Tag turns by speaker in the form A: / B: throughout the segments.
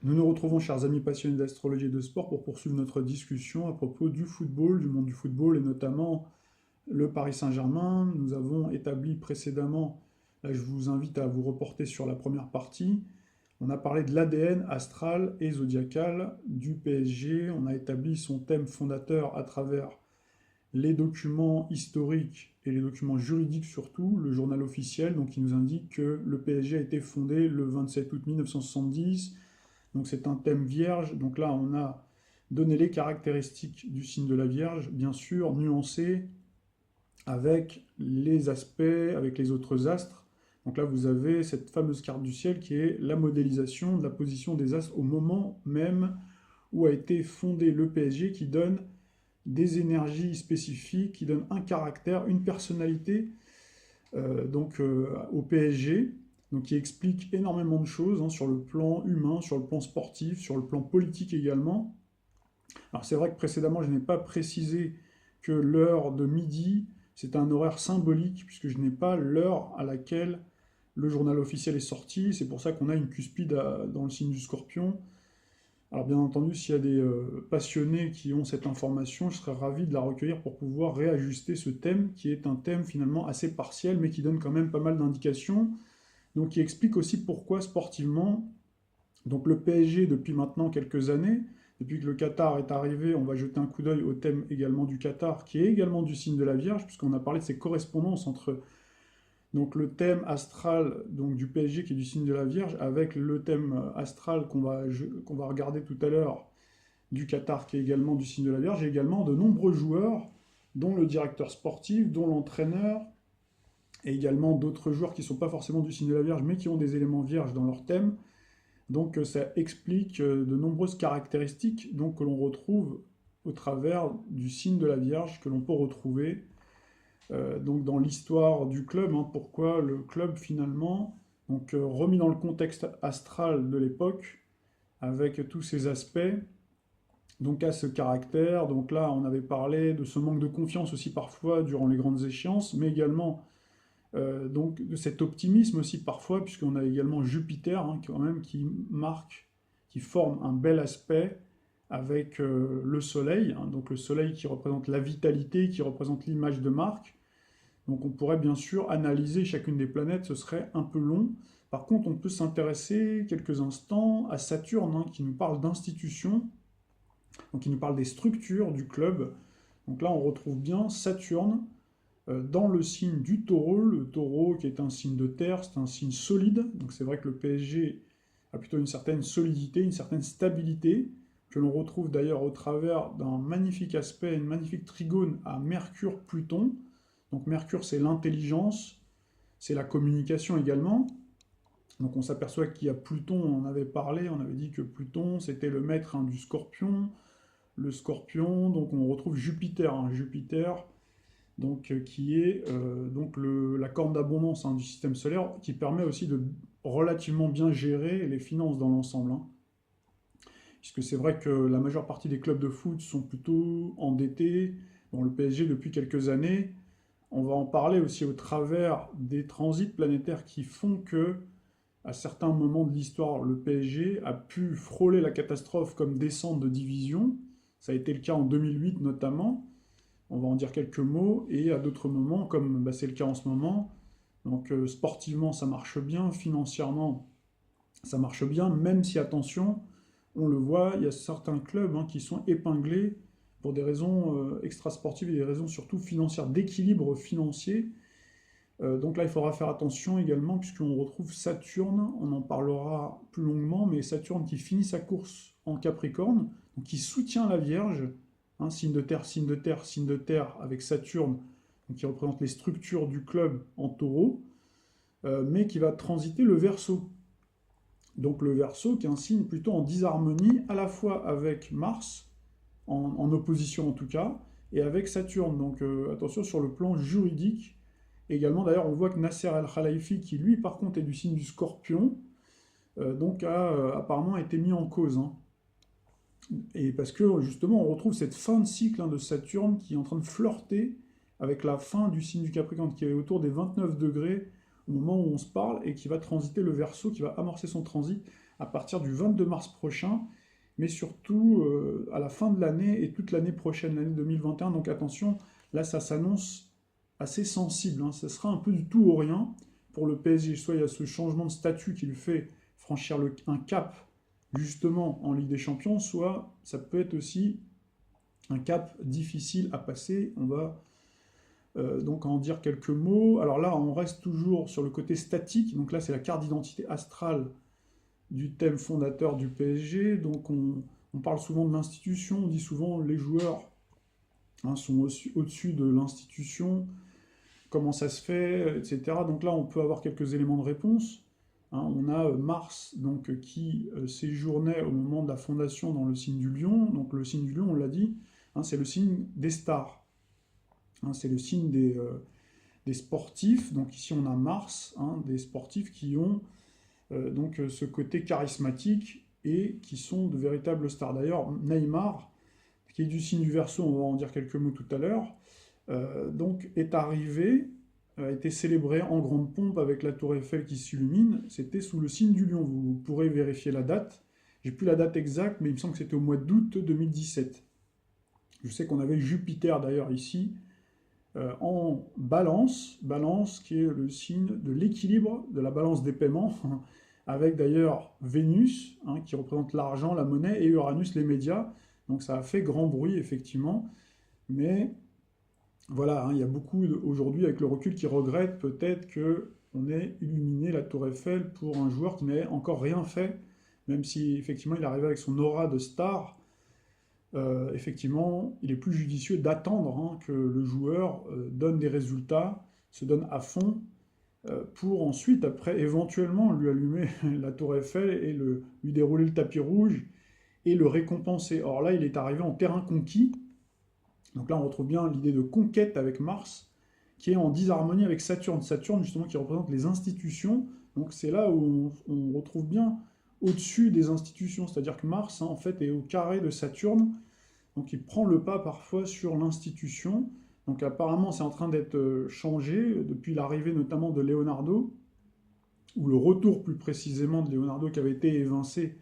A: Nous nous retrouvons, chers amis passionnés d'astrologie et de sport, pour poursuivre notre discussion à propos du football, du monde du football, et notamment le Paris Saint-Germain. Nous avons établi précédemment, là je vous invite à vous reporter sur la première partie, on a parlé de l'ADN astral et zodiacal du PSG, on a établi son thème fondateur à travers les documents historiques et les documents juridiques surtout, le journal officiel, donc qui nous indique que le PSG a été fondé le 27 août 1970. Donc c'est un thème vierge. Donc là, on a donné les caractéristiques du signe de la Vierge, bien sûr, nuancées avec les aspects, avec les autres astres. Donc là, vous avez cette fameuse carte du ciel qui est la modélisation de la position des astres au moment même où a été fondé le PSG, qui donne des énergies spécifiques, qui donne un caractère, une personnalité au PSG, donc qui explique énormément de choses sur le plan humain, sur le plan sportif, sur le plan politique également. Alors c'est vrai que précédemment je n'ai pas précisé que l'heure de midi c'est un horaire symbolique puisque je n'ai pas l'heure à laquelle le journal officiel est sorti. C'est pour ça qu'on a une cuspide dans le signe du Scorpion. Alors bien entendu, s'il y a des passionnés qui ont cette information, je serais ravi de la recueillir pour pouvoir réajuster ce thème, qui est un thème finalement assez partiel, mais qui donne quand même pas mal d'indications. Donc qui explique aussi pourquoi sportivement, donc le PSG depuis maintenant quelques années, depuis que le Qatar est arrivé, on va jeter un coup d'œil au thème également du Qatar, qui est également du signe de la Vierge, puisqu'on a parlé de ces correspondances entre donc le thème astral donc du PSG qui est du signe de la Vierge avec le thème astral qu'on va regarder tout à l'heure du Qatar qui est également du signe de la Vierge, et également de nombreux joueurs, dont le directeur sportif, dont l'entraîneur, et également d'autres joueurs qui ne sont pas forcément du signe de la Vierge, mais qui ont des éléments vierges dans leur thème. Donc ça explique de nombreuses caractéristiques donc, que l'on retrouve au travers du signe de la Vierge, que l'on peut retrouver donc dans l'histoire du club, pourquoi le club finalement, donc remis dans le contexte astral de l'époque, avec tous ces aspects, donc à ce caractère. Donc là, on avait parlé de ce manque de confiance aussi parfois durant les grandes échéances, mais également donc de cet optimisme aussi parfois, puisqu'on a également Jupiter quand même qui marque, qui forme un bel aspect avec le Soleil, donc le Soleil qui représente la vitalité, qui représente l'image de marque. Donc on pourrait bien sûr analyser chacune des planètes, ce serait un peu long. Par contre, on peut s'intéresser quelques instants à Saturne, qui nous parle d'institutions, donc qui nous parle des structures du club. Donc là, on retrouve bien Saturne dans le signe du taureau. Le taureau qui est un signe de terre, c'est un signe solide. Donc c'est vrai que le PSG a plutôt une certaine solidité, une certaine stabilité, que l'on retrouve d'ailleurs au travers d'un magnifique aspect, une magnifique trigone à Mercure-Pluton. Donc Mercure, c'est l'intelligence, c'est la communication également. Donc on s'aperçoit qu'il y a Pluton, on avait parlé, on avait dit que Pluton, c'était le maître du Scorpion. Le Scorpion, donc on retrouve Jupiter. Jupiter, donc, qui est la corne d'abondance du système solaire, qui permet aussi de relativement bien gérer les finances dans l'ensemble. Puisque c'est vrai que la majeure partie des clubs de foot sont plutôt endettés. Bon, le PSG depuis quelques années, on va en parler aussi au travers des transits planétaires qui font que, à certains moments de l'histoire, le PSG a pu frôler la catastrophe comme descente de division. Ça a été le cas en 2008 notamment. On va en dire quelques mots. Et à d'autres moments, comme c'est le cas en ce moment, donc sportivement ça marche bien, financièrement ça marche bien, même si attention, on le voit, il y a certains clubs qui sont épinglés pour des raisons extrasportives et des raisons surtout financières, d'équilibre financier. Donc là, il faudra faire attention également, puisqu'on retrouve Saturne, on en parlera plus longuement, mais Saturne qui finit sa course en Capricorne, donc qui soutient la Vierge, signe de terre, signe de terre, signe de terre, avec Saturne, donc qui représente les structures du club en taureau, mais qui va transiter le Verseau. Donc le Verseau qui est un signe plutôt en disharmonie, à la fois avec Mars, en opposition en tout cas, et avec Saturne. Donc attention sur le plan juridique. Également, d'ailleurs, on voit que Nasser El-Khalifi, qui lui, par contre, est du signe du Scorpion, donc a apparemment été mis en cause. Et parce que, justement, on retrouve cette fin de cycle de Saturne qui est en train de flirter avec la fin du signe du Capricorne, qui est autour des 29 degrés au moment où on se parle, et qui va transiter le Verseau, qui va amorcer son transit à partir du 22 mars prochain, mais surtout à la fin de l'année et toute l'année prochaine, l'année 2021. Donc attention, là ça s'annonce assez sensible, hein. Ça sera un peu du tout ou rien pour le PSG. Soit il y a ce changement de statut qui le fait franchir un cap justement en Ligue des Champions, soit ça peut être aussi un cap difficile à passer. On va donc en dire quelques mots. Alors là, on reste toujours sur le côté statique. Donc là, c'est la carte d'identité astrale du thème fondateur du PSG. Donc on parle souvent de l'institution, on dit souvent les joueurs, hein, sont au-dessus de l'institution, comment ça se fait, etc. Donc là, on peut avoir quelques éléments de réponse. Hein, on a Mars donc, qui séjournait au moment de la fondation dans le signe du lion. Donc le signe du lion, on l'a dit, hein, c'est le signe des stars. Hein, c'est le signe des sportifs. Donc ici, on a Mars, hein, des sportifs qui ont donc ce côté charismatique et qui sont de véritables stars. D'ailleurs, Neymar, qui est du signe du Verseau, on va en dire quelques mots tout à l'heure, donc est arrivé, a été célébré en grande pompe avec la tour Eiffel qui s'illumine. C'était sous le signe du lion. Vous pourrez vérifier la date. J'ai plus la date exacte, mais il me semble que c'était au mois d'août 2017. Je sais qu'on avait Jupiter d'ailleurs ici, en balance, balance qui est le signe de l'équilibre, de la balance des paiements, avec d'ailleurs Vénus, hein, qui représente l'argent, la monnaie, et Uranus, les médias. Donc ça a fait grand bruit, effectivement. Mais voilà, hein, il y a beaucoup aujourd'hui, avec le recul, qui regrettent peut-être qu'on ait illuminé la tour Eiffel pour un joueur qui n'avait encore rien fait, même si effectivement il arrivait avec son aura de star. Effectivement, il est plus judicieux d'attendre, hein, que le joueur donne des résultats, se donne à fond, pour ensuite, après, éventuellement lui allumer la tour Eiffel et lui dérouler le tapis rouge et le récompenser. Or là, il est arrivé en terrain conquis. Donc là, on retrouve bien l'idée de conquête avec Mars, qui est en disharmonie avec Saturne. Saturne, justement, qui représente les institutions. Donc c'est là où on retrouve bien au-dessus des institutions. C'est-à-dire que Mars, hein, en fait, est au carré de Saturne. Donc il prend le pas parfois sur l'institution. Donc apparemment, c'est en train d'être changé depuis l'arrivée notamment de Leonardo, ou le retour plus précisément de Leonardo qui avait été évincé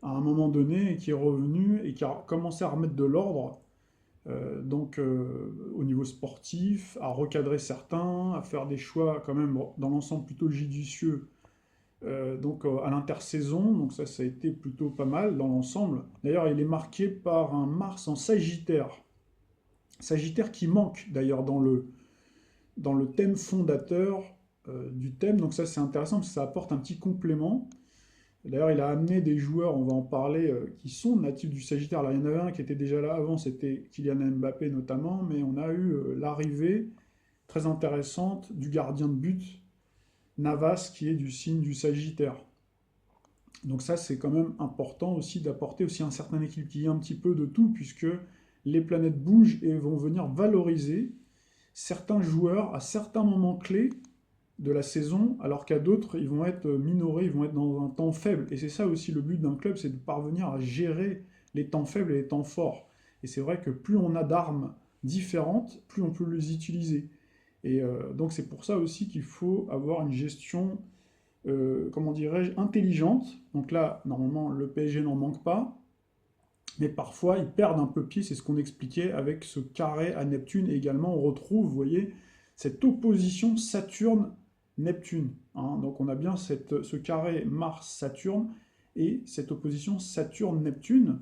A: à un moment donné et qui est revenu et qui a commencé à remettre de l'ordre, au niveau sportif, à recadrer certains, à faire des choix quand même dans l'ensemble plutôt judicieux, à l'intersaison. Donc ça a été plutôt pas mal dans l'ensemble. D'ailleurs, il est marqué par un Mars en Sagittaire. Sagittaire qui manque d'ailleurs dans le thème fondateur du thème. Donc ça c'est intéressant parce que ça apporte un petit complément. D'ailleurs, il a amené des joueurs, on va en parler, qui sont natifs du Sagittaire. Alors, il y en avait un qui était déjà là avant, c'était Kylian Mbappé notamment, mais on a eu l'arrivée très intéressante du gardien de but, Navas, qui est du signe du Sagittaire. Donc ça, c'est quand même important aussi d'apporter aussi un certain équilibre, qui est un petit peu de tout, puisque les planètes bougent et vont venir valoriser certains joueurs à certains moments clés de la saison, alors qu'à d'autres, ils vont être minorés, ils vont être dans un temps faible. Et c'est ça aussi le but d'un club, c'est de parvenir à gérer les temps faibles et les temps forts. Et c'est vrai que plus on a d'armes différentes, plus on peut les utiliser. Et donc c'est pour ça aussi qu'il faut avoir une gestion, comment dirais-je, intelligente. Donc là, normalement, le PSG n'en manque pas, mais parfois ils perdent un peu pied, c'est ce qu'on expliquait avec ce carré à Neptune. Et également, on retrouve, vous voyez, cette opposition Saturne-Neptune. Hein. Donc on a bien ce carré Mars-Saturne et cette opposition Saturne-Neptune,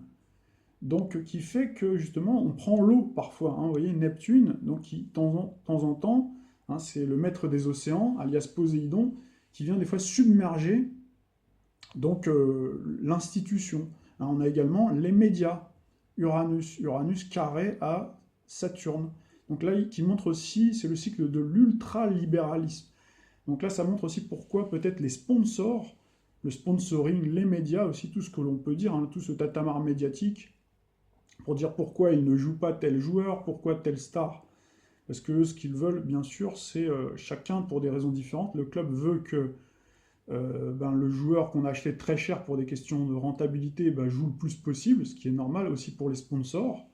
A: donc qui fait que justement on prend l'eau parfois. Hein. Vous voyez, Neptune, donc qui de temps en temps, hein, c'est le maître des océans, alias Poséidon, qui vient des fois submerger donc l'institution. Hein, on a également les médias, Uranus carré à Saturne. Donc là, qui montre aussi, c'est le cycle de l'ultralibéralisme. Donc là, ça montre aussi pourquoi peut-être les sponsors, le sponsoring, les médias, aussi tout ce que l'on peut dire, hein, tout ce tatamar médiatique, pour dire pourquoi ils ne jouent pas tel joueur, pourquoi telle star. Parce que ce qu'ils veulent, bien sûr, c'est chacun pour des raisons différentes. Le club veut que le joueur qu'on a acheté très cher pour des questions de rentabilité joue le plus possible, ce qui est normal aussi pour les sponsors,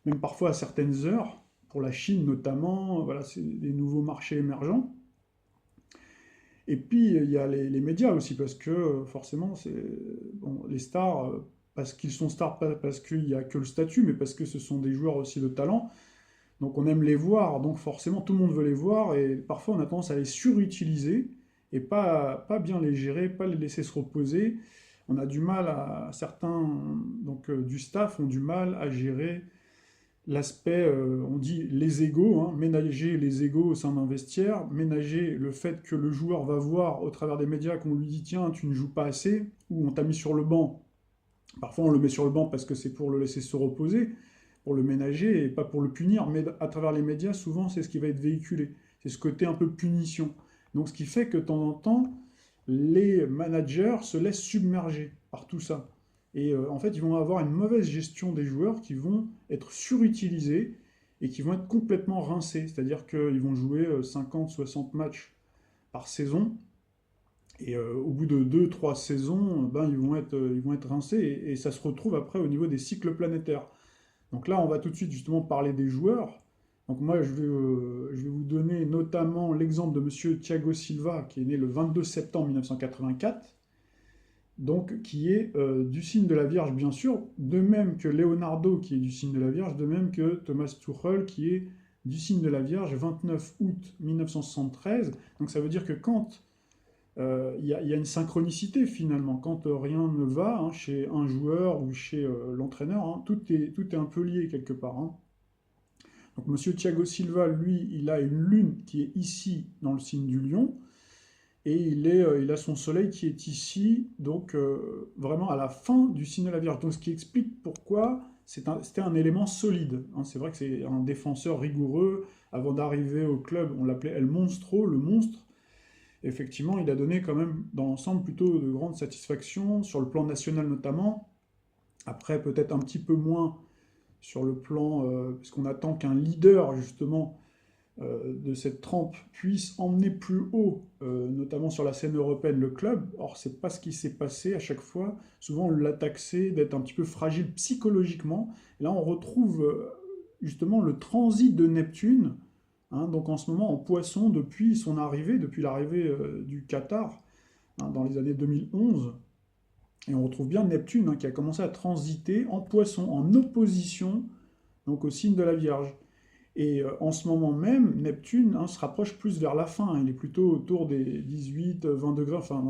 A: même parfois à certaines heures, pour la Chine notamment, voilà, c'est des nouveaux marchés émergents. Et puis, il y a les médias aussi, parce que forcément, bon, les stars, parce qu'ils sont stars, pas parce qu'il n'y a que le statut, mais parce que ce sont des joueurs aussi de talent. Donc on aime les voir, donc forcément tout le monde veut les voir, et parfois on a tendance à les surutiliser, et pas bien les gérer, pas les laisser se reposer. On a du mal certains du staff ont du mal à gérer l'aspect, on dit les égos, hein, ménager les égos au sein d'un vestiaire, ménager le fait que le joueur va voir au travers des médias qu'on lui dit tiens, tu ne joues pas assez, ou on t'a mis sur le banc. Parfois on le met sur le banc parce que c'est pour le laisser se reposer, pour le ménager et pas pour le punir, mais à travers les médias, souvent c'est ce qui va être véhiculé. C'est ce côté un peu punition. Donc ce qui fait que de temps en temps, les managers se laissent submerger par tout ça. Et en fait, ils vont avoir une mauvaise gestion des joueurs qui vont être surutilisés et qui vont être complètement rincés. C'est-à-dire qu'ils vont jouer 50, 60 matchs par saison. Et au bout de 2, 3 saisons, ben, ils vont être rincés et ça se retrouve après au niveau des cycles planétaires. Donc là, on va tout de suite justement parler des joueurs. Donc moi, je vais vous donner notamment l'exemple de Monsieur Thiago Silva, qui est né le 22 septembre 1984, donc qui est du signe de la Vierge, bien sûr, de même que Leonardo, qui est du signe de la Vierge, de même que Thomas Tuchel, qui est du signe de la Vierge, 29 août 1973. Donc ça veut dire que quand y a une synchronicité finalement, quand rien ne va hein, chez un joueur ou chez l'entraîneur, hein, tout est un peu lié quelque part. Hein. Donc Monsieur Thiago Silva, lui, il a une lune qui est ici dans le signe du lion, et il a son soleil qui est ici, donc vraiment à la fin du signe de la Vierge. Donc ce qui explique pourquoi c'était un élément solide. Hein. C'est vrai que c'est un défenseur rigoureux. Avant d'arriver au club, on l'appelait El Monstro, le monstre. Effectivement, il a donné quand même dans l'ensemble plutôt de grandes satisfactions, sur le plan national notamment. Après, peut-être un petit peu moins sur le plan, parce qu'on attend qu'un leader justement de cette trempe puisse emmener plus haut, notamment sur la scène européenne, le club. Or, c'est pas ce qui s'est passé à chaque fois. Souvent, on l'a taxé d'être un petit peu fragile psychologiquement. Et là, on retrouve justement le transit de Neptune. Hein, donc en ce moment en Poisson depuis son arrivée, depuis l'arrivée du Qatar hein, dans les années 2011. Et on retrouve bien Neptune hein, qui a commencé à transiter en Poisson, en opposition donc au signe de la Vierge. Et en ce moment même, Neptune hein, se rapproche plus vers la fin. Hein. Il est plutôt autour des 18, 20 degrés. Enfin,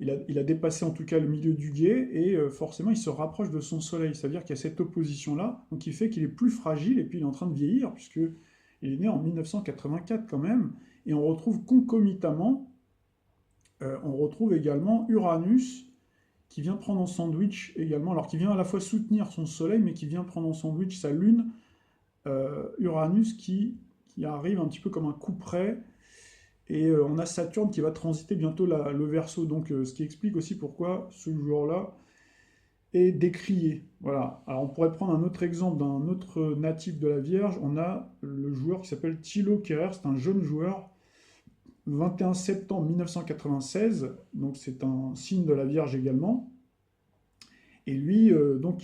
A: il a dépassé en tout cas le milieu du guet et forcément il se rapproche de son Soleil. C'est-à-dire qu'il y a cette opposition-là, donc qui fait qu'il est plus fragile et puis il est en train de vieillir puisque il est né en 1984 quand même. Et on retrouve concomitamment, on retrouve également Uranus qui vient prendre en sandwich également, alors qui vient à la fois soutenir son Soleil mais qui vient prendre en sandwich sa Lune. Uranus qui arrive un petit peu comme un coup près. Et on a Saturne qui va transiter bientôt le Verseau. Donc ce qui explique aussi pourquoi ce joueur-là est décrié. Voilà. Alors on pourrait prendre un autre exemple d'un autre natif de la Vierge. On a le joueur qui s'appelle Thilo Kehrer. C'est un jeune joueur. 21 septembre 1996. Donc c'est un signe de la Vierge également. Et lui, donc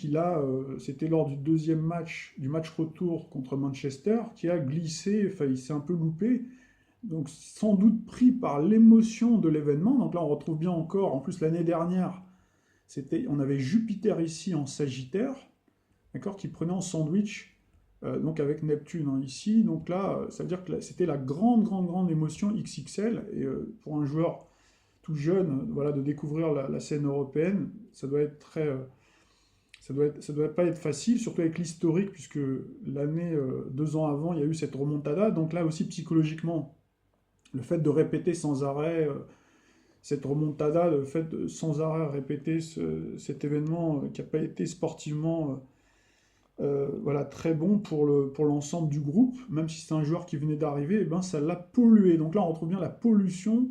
A: c'était lors du deuxième match, du match retour contre Manchester, qui a glissé, enfin il s'est un peu loupé, donc sans doute pris par l'émotion de l'événement. Donc là on retrouve bien encore, en plus l'année dernière, on avait Jupiter ici en Sagittaire, d'accord, qui prenait en sandwich, donc avec Neptune hein, ici. Donc là, ça veut dire que c'était la grande émotion XXL, et pour un joueur tout jeune, voilà, de découvrir la scène européenne, ça doit être très... ça doit pas être facile, surtout avec l'historique, puisque l'année, 2 ans avant, il y a eu cette remontada. Donc là aussi, psychologiquement, le fait de répéter sans arrêt cette remontada, le fait de sans arrêt répéter cet événement qui n'a pas été sportivement voilà, très bon pour l'ensemble du groupe, même si c'est un joueur qui venait d'arriver, eh ben, ça l'a pollué. Donc là, on retrouve bien la pollution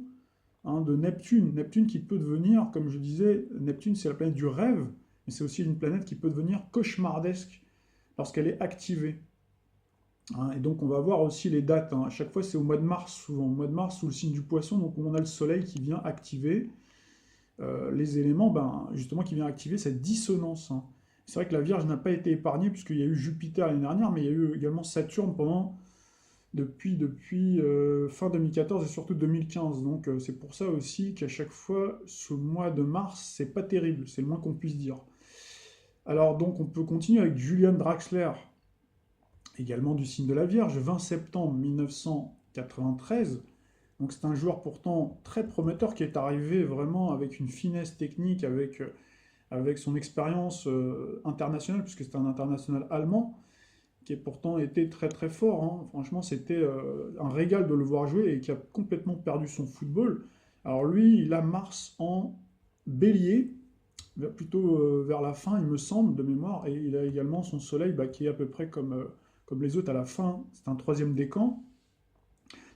A: hein, de Neptune. Neptune qui peut devenir, comme je disais, Neptune c'est la planète du rêve, mais c'est aussi une planète qui peut devenir cauchemardesque lorsqu'elle est activée. Hein, et donc on va voir aussi les dates. Hein. À chaque fois c'est au mois de mars, souvent. Au mois de mars, sous le signe du Poisson, donc on a le Soleil qui vient activer les éléments, ben, justement, qui vient activer cette dissonance. Hein. C'est vrai que la Vierge n'a pas été épargnée, puisqu'il y a eu Jupiter l'année dernière, mais il y a eu également Saturne pendant depuis fin 2014 et surtout 2015. Donc c'est pour ça aussi qu'à chaque fois, ce mois de mars, c'est pas terrible, c'est le moins qu'on puisse dire. Alors donc on peut continuer avec Julian Draxler, également du signe de la Vierge, 20 septembre 1993. Donc c'est un joueur pourtant très prometteur qui est arrivé vraiment avec une finesse technique, avec son expérience internationale, puisque c'est un international allemand, qui a pourtant été très très fort, hein. Franchement, c'était un régal de le voir jouer et qui a complètement perdu son football. Alors lui, il a Mars en bélier, plutôt vers la fin, il me semble, de mémoire, et il a également son soleil qui est à peu près comme les autres à la fin, c'est un troisième décan.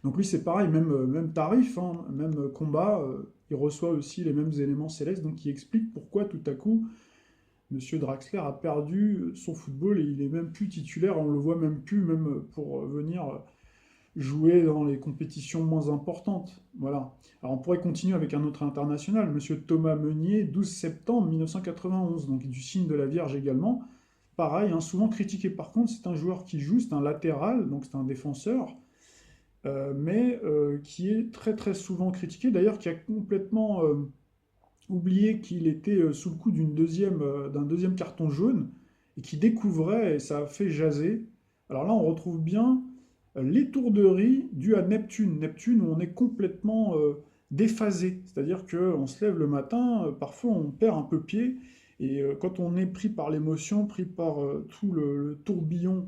A: Donc lui, c'est pareil, même tarif, hein, même combat, il reçoit aussi les mêmes éléments célestes, donc qui explique pourquoi tout à coup, Monsieur Draxler a perdu son football et il est même plus titulaire, on le voit même plus, même pour venir jouer dans les compétitions moins importantes. Voilà. Alors on pourrait continuer avec un autre international, Monsieur Thomas Meunier, 12 septembre 1991, donc du signe de la Vierge également. Pareil, hein, souvent critiqué par contre, c'est un joueur qui joue, c'est un latéral, donc c'est un défenseur, mais qui est très très souvent critiqué, d'ailleurs qui a complètement oublié qu'il était sous le coup d'un deuxième carton jaune, et qui découvrait, et ça a fait jaser. Alors là, on retrouve bien l'étourderie due à Neptune. Neptune, où on est complètement déphasé, c'est-à-dire qu'on se lève le matin, parfois on perd un peu pied, et quand on est pris par l'émotion, pris par tout le tourbillon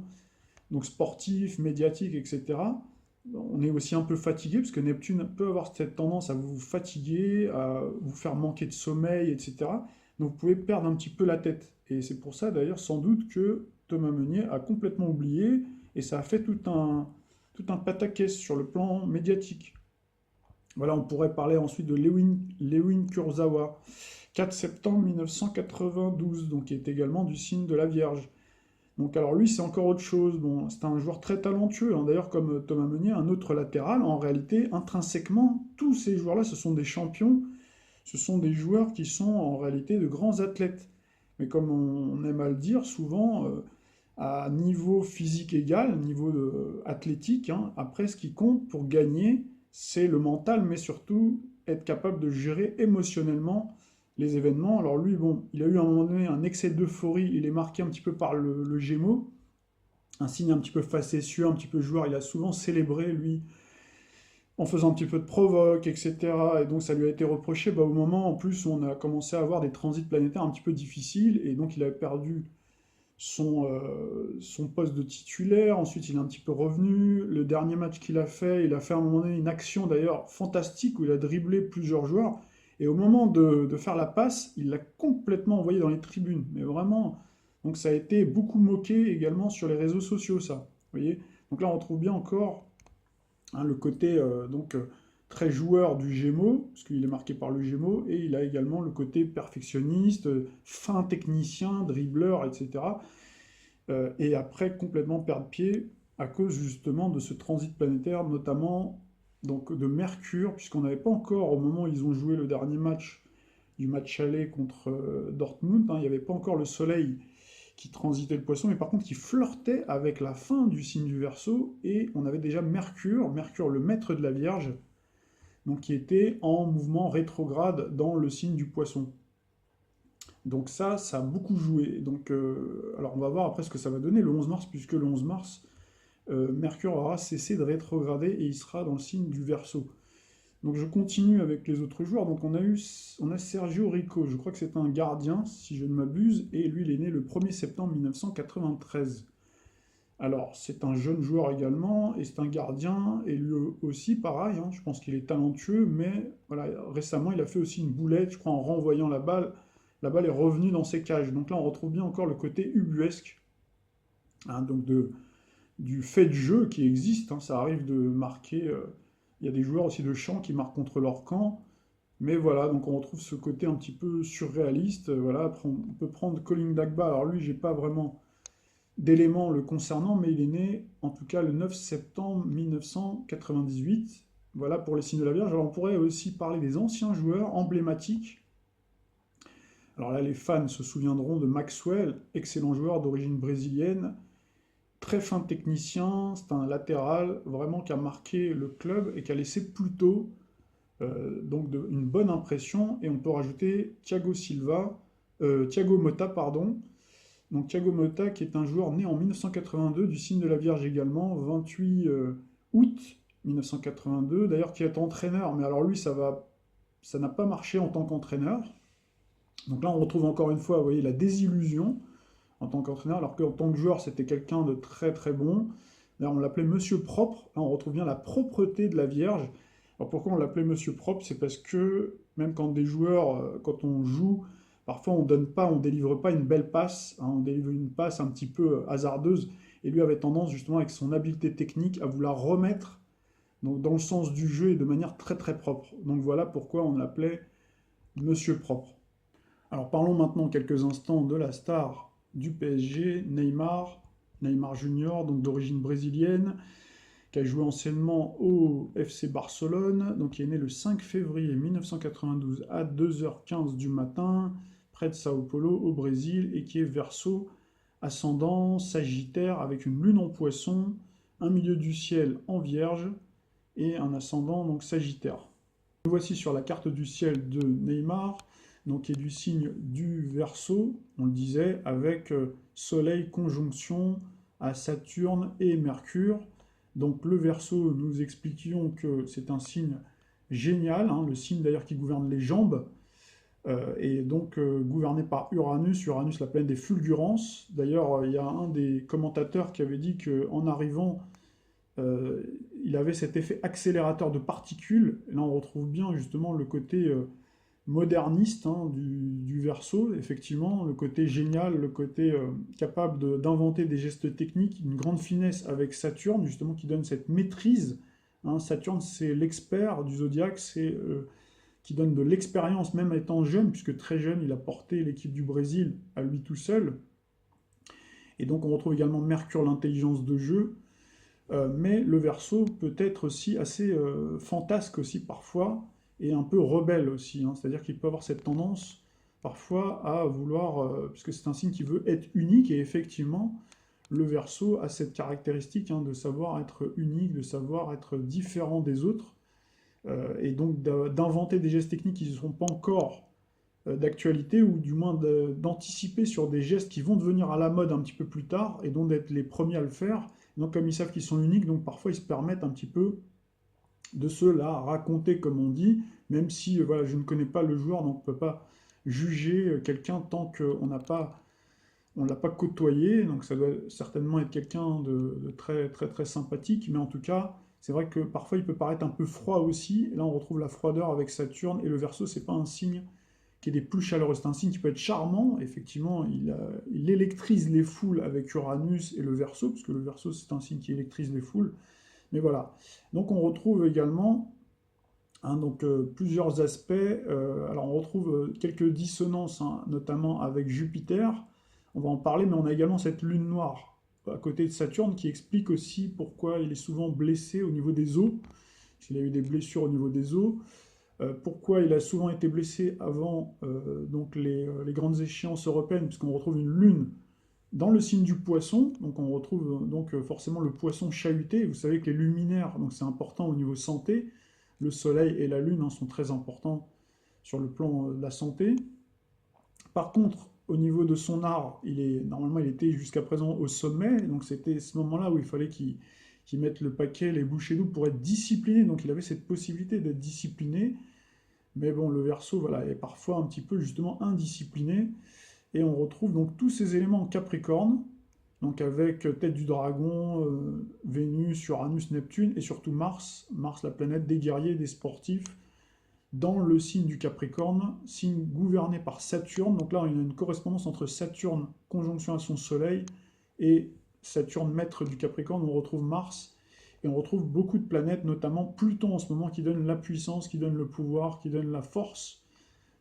A: donc sportif, médiatique, etc., on est aussi un peu fatigué, parce que Neptune peut avoir cette tendance à vous fatiguer, à vous faire manquer de sommeil, etc. Donc vous pouvez perdre un petit peu la tête. Et c'est pour ça d'ailleurs sans doute que Thomas Meunier a complètement oublié, et ça a fait tout un pataquès sur le plan médiatique. Voilà, on pourrait parler ensuite de Lewin Kurzawa, 4 septembre 1992, donc qui est également du signe de la Vierge. Donc alors lui, c'est encore autre chose. Bon, c'est un joueur très talentueux, hein. D'ailleurs, comme Thomas Meunier, un autre latéral. En réalité, intrinsèquement, tous ces joueurs-là, ce sont des champions. Ce sont des joueurs qui sont en réalité de grands athlètes. Mais comme on aime à le dire, souvent, à niveau physique égal, niveau athlétique, hein, après, ce qui compte pour gagner, c'est le mental, mais surtout être capable de gérer émotionnellement les événements. Alors lui, bon, il a eu à un moment donné un excès d'euphorie, il est marqué un petit peu par le Gémeaux, un signe un petit peu facétieux, un petit peu joueur, il a souvent célébré, lui, en faisant un petit peu de provoque, etc. Et donc ça lui a été reproché au moment en plus où on a commencé à avoir des transits planétaires un petit peu difficiles, et donc il a perdu son poste de titulaire, ensuite il est un petit peu revenu, le dernier match qu'il a fait, il a fait à un moment donné une action d'ailleurs fantastique où il a dribblé plusieurs joueurs, et au moment de faire la passe, il l'a complètement envoyé dans les tribunes, mais vraiment, donc ça a été beaucoup moqué également sur les réseaux sociaux ça, vous voyez. Donc là on retrouve bien encore hein, le côté très joueur du Gémeaux, parce qu'il est marqué par le Gémeaux, et il a également le côté perfectionniste, fin technicien, dribbleur, etc. Et après complètement perdre pied à cause justement de ce transit planétaire, notamment donc, de Mercure, puisqu'on n'avait pas encore, au moment où ils ont joué le dernier match, du match aller contre Dortmund, hein, il n'y avait pas encore le Soleil qui transitait le Poisson, mais par contre qui flirtait avec la fin du signe du Verseau, et on avait déjà Mercure le maître de la Vierge, donc qui était en mouvement rétrograde dans le signe du Poisson. Donc ça a beaucoup joué. Donc, alors on va voir après ce que ça va donner le 11 mars, puisque le 11 mars, Mercure aura cessé de rétrograder et il sera dans le signe du Verseau. Donc je continue avec les autres joueurs. Donc on a Sergio Rico, je crois que c'est un gardien, si je ne m'abuse, et lui il est né le 1er septembre 1993. Alors c'est un jeune joueur également, et c'est un gardien, et lui aussi pareil, hein, je pense qu'il est talentueux, mais voilà, récemment il a fait aussi une boulette, je crois en renvoyant la balle est revenue dans ses cages. Donc là on retrouve bien encore le côté ubuesque, hein, donc du fait de jeu qui existe, hein, ça arrive de marquer. Il y a des joueurs aussi de champ qui marquent contre leur camp. Mais voilà, donc on retrouve ce côté un petit peu surréaliste. Voilà, après on peut prendre Colin Dagba. Alors lui, j'ai pas vraiment d'éléments le concernant, mais il est né en tout cas le 9 septembre 1998. Voilà pour les signes de la Vierge. Alors on pourrait aussi parler des anciens joueurs emblématiques. Alors là, les fans se souviendront de Maxwell, excellent joueur d'origine brésilienne, très fin technicien, c'est un latéral vraiment qui a marqué le club et qui a laissé plutôt une bonne impression. Et on peut rajouter Thiago Motta, pardon. Donc Thiago Motta qui est un joueur né en 1982 du signe de la Vierge également, 28 août 1982, d'ailleurs qui est entraîneur, mais alors lui ça n'a pas marché en tant qu'entraîneur. Donc là on retrouve encore une fois, vous voyez, la désillusion en tant qu'entraîneur, alors qu'en tant que joueur c'était quelqu'un de très très bon. D'ailleurs on l'appelait Monsieur Propre, là on retrouve bien la propreté de la Vierge. Alors pourquoi on l'appelait Monsieur Propre? C'est parce que même quand des joueurs, quand on joue, parfois on délivre pas une belle passe, hein, on délivre une passe un petit peu hasardeuse, et lui avait tendance justement avec son habileté technique à vouloir remettre donc, dans le sens du jeu et de manière très très propre. Donc voilà pourquoi on l'appelait Monsieur Propre. Alors parlons maintenant quelques instants de la star du PSG, Neymar Junior, donc d'origine brésilienne, qui a joué anciennement au FC Barcelone, donc qui est né le 5 février 1992 à 2h15 du matin, près de Sao Paulo au Brésil, et qui est Verseau, ascendant Sagittaire avec une lune en Poisson, un milieu du ciel en Vierge et un ascendant donc Sagittaire. Nous voici sur la carte du ciel de Neymar, donc qui est du signe du Verseau, on le disait, avec Soleil conjonction à Saturne et Mercure. Donc le Verseau, nous expliquions que c'est un signe génial, hein, le signe d'ailleurs qui gouverne les jambes, et donc gouverné par Uranus, la planète des fulgurances. D'ailleurs, il y a un des commentateurs qui avait dit qu'en arrivant, euh, il avait cet effet accélérateur de particules. Et là, on retrouve bien justement le côté moderniste, hein, du Verseau, effectivement, le côté génial, le côté capable d'inventer des gestes techniques, une grande finesse avec Saturne, justement, qui donne cette maîtrise. Hein. Saturne, c'est l'expert du zodiaque, c'est qui donne de l'expérience, même étant jeune, puisque très jeune, il a porté l'équipe du Brésil à lui tout seul. Et donc, on retrouve également Mercure, l'intelligence de jeu. Mais le Verseau peut être aussi assez fantasque aussi parfois, et un peu rebelle aussi, hein. C'est-à-dire qu'il peut avoir cette tendance parfois à vouloir, puisque c'est un signe qui veut être unique, et effectivement, le Verseau a cette caractéristique, hein, de savoir être unique, de savoir être différent des autres, et donc d'inventer des gestes techniques qui ne sont pas encore d'actualité, ou du moins d'anticiper sur des gestes qui vont devenir à la mode un petit peu plus tard, et donc d'être les premiers à le faire. Donc comme ils savent qu'ils sont uniques, donc parfois ils se permettent un petit peu de se la raconter, comme on dit, même si voilà, je ne connais pas le joueur, donc on ne peut pas juger quelqu'un tant qu'on on l'a pas côtoyé, donc ça doit certainement être quelqu'un de très très très sympathique, mais en tout cas, c'est vrai que parfois il peut paraître un peu froid aussi, et là on retrouve la froideur avec Saturne, et le Verseau, c'est pas un signe qui est des plus chaleureux, c'est un signe qui peut être charmant, effectivement, il électrise les foules avec Uranus et le Verseau, parce que le Verseau c'est un signe qui électrise les foules, mais voilà. Donc on retrouve également, hein, donc, plusieurs aspects. Alors on retrouve quelques dissonances, hein, notamment avec Jupiter. On va en parler, mais on a également cette lune noire à côté de Saturne qui explique aussi pourquoi il est souvent blessé au niveau des os, s'il a eu des blessures au niveau des os. Pourquoi il a souvent été blessé avant donc les grandes échéances européennes, puisqu'on retrouve une lune dans le signe du poisson, donc on retrouve donc forcément le poisson chahuté. Vous savez que les luminaires, donc c'est important au niveau santé. Le soleil et la lune, hein, sont très importants sur le plan de la santé. Par contre, au niveau de son art, normalement il était jusqu'à présent au sommet, donc c'était ce moment-là où il fallait qu'il mette le paquet, les bouchées doubles pour être discipliné, donc il avait cette possibilité d'être discipliné, mais bon, le Verseau, voilà, est parfois un petit peu justement indiscipliné, et on retrouve donc tous ces éléments en Capricorne, donc avec tête du dragon, Vénus, Uranus, Neptune, et surtout Mars, la planète des guerriers, des sportifs, dans le signe du Capricorne, signe gouverné par Saturne. Donc là, il y a une correspondance entre Saturne, conjonction à son Soleil, et Saturne, maître du Capricorne. On retrouve Mars, et on retrouve beaucoup de planètes, notamment Pluton en ce moment, qui donne la puissance, qui donne le pouvoir, qui donne la force.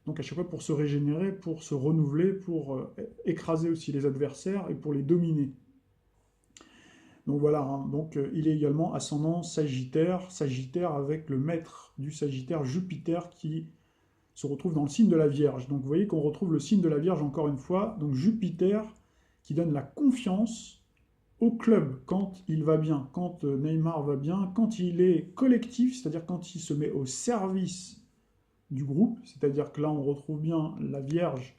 A: Donc à chaque fois pour se régénérer, pour se renouveler, pour écraser aussi les adversaires et pour les dominer. Donc voilà, hein. Donc il est également ascendant Sagittaire, Sagittaire avec le maître du Sagittaire, Jupiter, qui se retrouve dans le signe de la Vierge. Donc vous voyez qu'on retrouve le signe de la Vierge encore une fois, donc Jupiter qui donne la confiance au club quand il va bien, quand Neymar va bien, quand il est collectif, c'est-à-dire quand il se met au service du groupe, c'est-à-dire que là on retrouve bien la Vierge,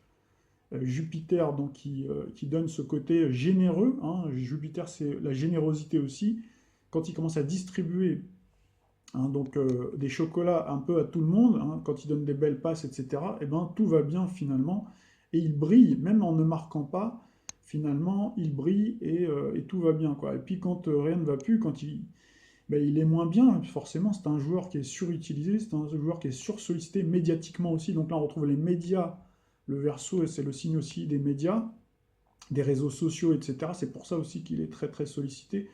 A: Jupiter donc qui donne ce côté généreux, hein. Jupiter c'est la générosité aussi, quand il commence à distribuer, hein, donc des chocolats un peu à tout le monde, hein, quand il donne des belles passes, etc., et ben tout va bien finalement, et il brille, même en ne marquant pas, finalement il brille et tout va bien, quoi. Et puis quand rien ne va plus, quand ben, il est moins bien, forcément c'est un joueur qui est surutilisé, c'est un joueur qui est sursollicité médiatiquement aussi, donc là on retrouve les médias, le Verseau c'est le signe aussi des médias, des réseaux sociaux, etc. C'est pour ça aussi qu'il est très très sollicité.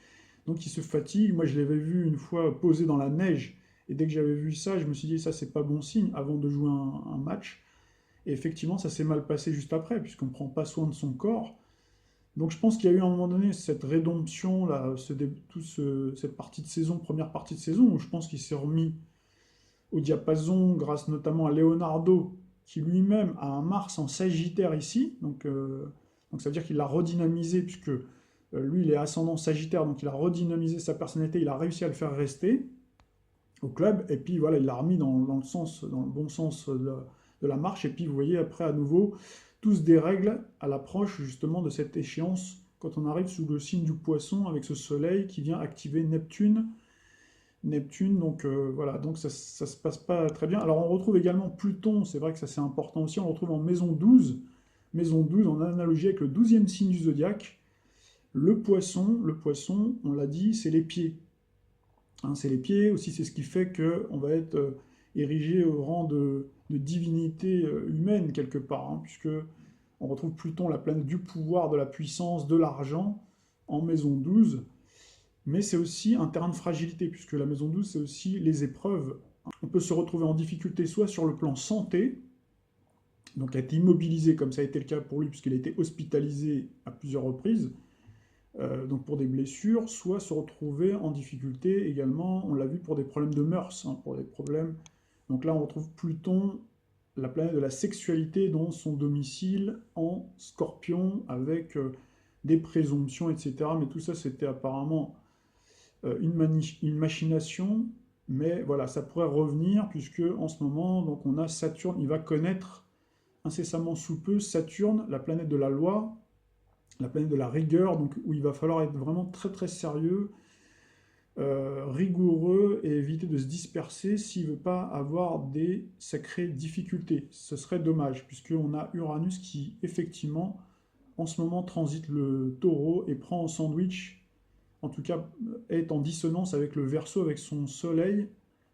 A: Donc il se fatigue. Moi je l'avais vu une fois posé dans la neige. Et dès que j'avais vu ça, je me suis dit ça c'est pas bon signe avant de jouer un match. Et effectivement ça s'est mal passé juste après, puisqu'on ne prend pas soin de son corps. Donc je pense qu'il y a eu à un moment donné cette rédemption, là, cette partie de saison, première partie de saison, où je pense qu'il s'est remis au diapason grâce notamment à Leonardo, qui lui-même a un Mars en Sagittaire ici. Donc ça veut dire qu'il l'a redynamisé, puisque lui, il est ascendant Sagittaire, donc il a redynamisé sa personnalité, il a réussi à le faire rester au club, et puis voilà, il l'a remis dans le bon sens de la marche, et puis vous voyez après à nouveau, tout se dérègle à l'approche justement de cette échéance, quand on arrive sous le signe du Poisson, avec ce soleil qui vient activer Neptune, donc voilà, donc ça se passe pas très bien. Alors on retrouve également Pluton, c'est vrai que ça c'est important aussi, on le retrouve en maison 12 en analogie avec le 12e signe du zodiaque. Le poisson, on l'a dit, c'est les pieds. Hein, c'est les pieds aussi, c'est ce qui fait qu'on va être érigé au rang de divinité humaine quelque part, hein, puisque on retrouve Pluton, la planète du pouvoir, de la puissance, de l'argent, en maison 12. Mais c'est aussi un terrain de fragilité, puisque la maison 12, c'est aussi les épreuves. On peut se retrouver en difficulté soit sur le plan santé, donc être immobilisé comme ça a été le cas pour lui, puisqu'il a été hospitalisé à plusieurs reprises, donc pour des blessures, soit se retrouver en difficulté également, on l'a vu pour des problèmes de mœurs, hein, pour des problèmes. Donc là, on retrouve Pluton, la planète de la sexualité, dans son domicile en Scorpion, avec des présomptions, etc. Mais tout ça, c'était apparemment une machination, mais voilà, ça pourrait revenir, puisque en ce moment, donc on a Saturne, il va connaître incessamment sous peu Saturne, la planète de la loi, la planète de la rigueur, donc où il va falloir être vraiment très très sérieux, rigoureux et éviter de se disperser s'il ne veut pas avoir des sacrées difficultés. Ce serait dommage, puisqu'on a Uranus qui effectivement en ce moment transite le taureau et prend en sandwich, en tout cas est en dissonance avec le Verseau, avec son soleil.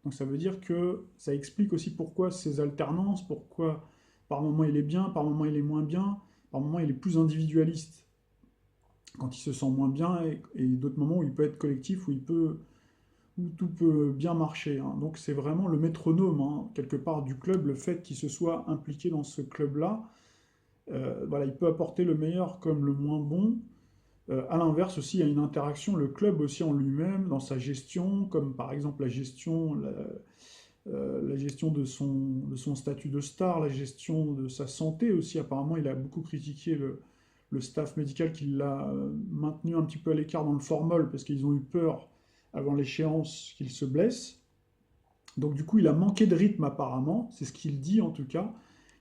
A: Donc ça veut dire que ça explique aussi pourquoi ces alternances, pourquoi par moment il est bien, par moment il est moins bien, par moment il est plus individualiste quand il se sent moins bien, et d'autres moments où il peut être collectif, où tout peut bien marcher, hein. Donc c'est vraiment le métronome, hein, quelque part du club, le fait qu'il se soit impliqué dans ce club-là. Voilà, il peut apporter le meilleur comme le moins bon. À l'inverse aussi, il y a une interaction, le club aussi en lui-même, dans sa gestion, comme par exemple la gestion de son statut de star, la gestion de sa santé aussi. Apparemment, il a beaucoup critiqué le staff médical qui l'a maintenu un petit peu à l'écart dans le formol parce qu'ils ont eu peur avant l'échéance qu'il se blesse. Donc du coup, il a manqué de rythme apparemment, c'est ce qu'il dit en tout cas,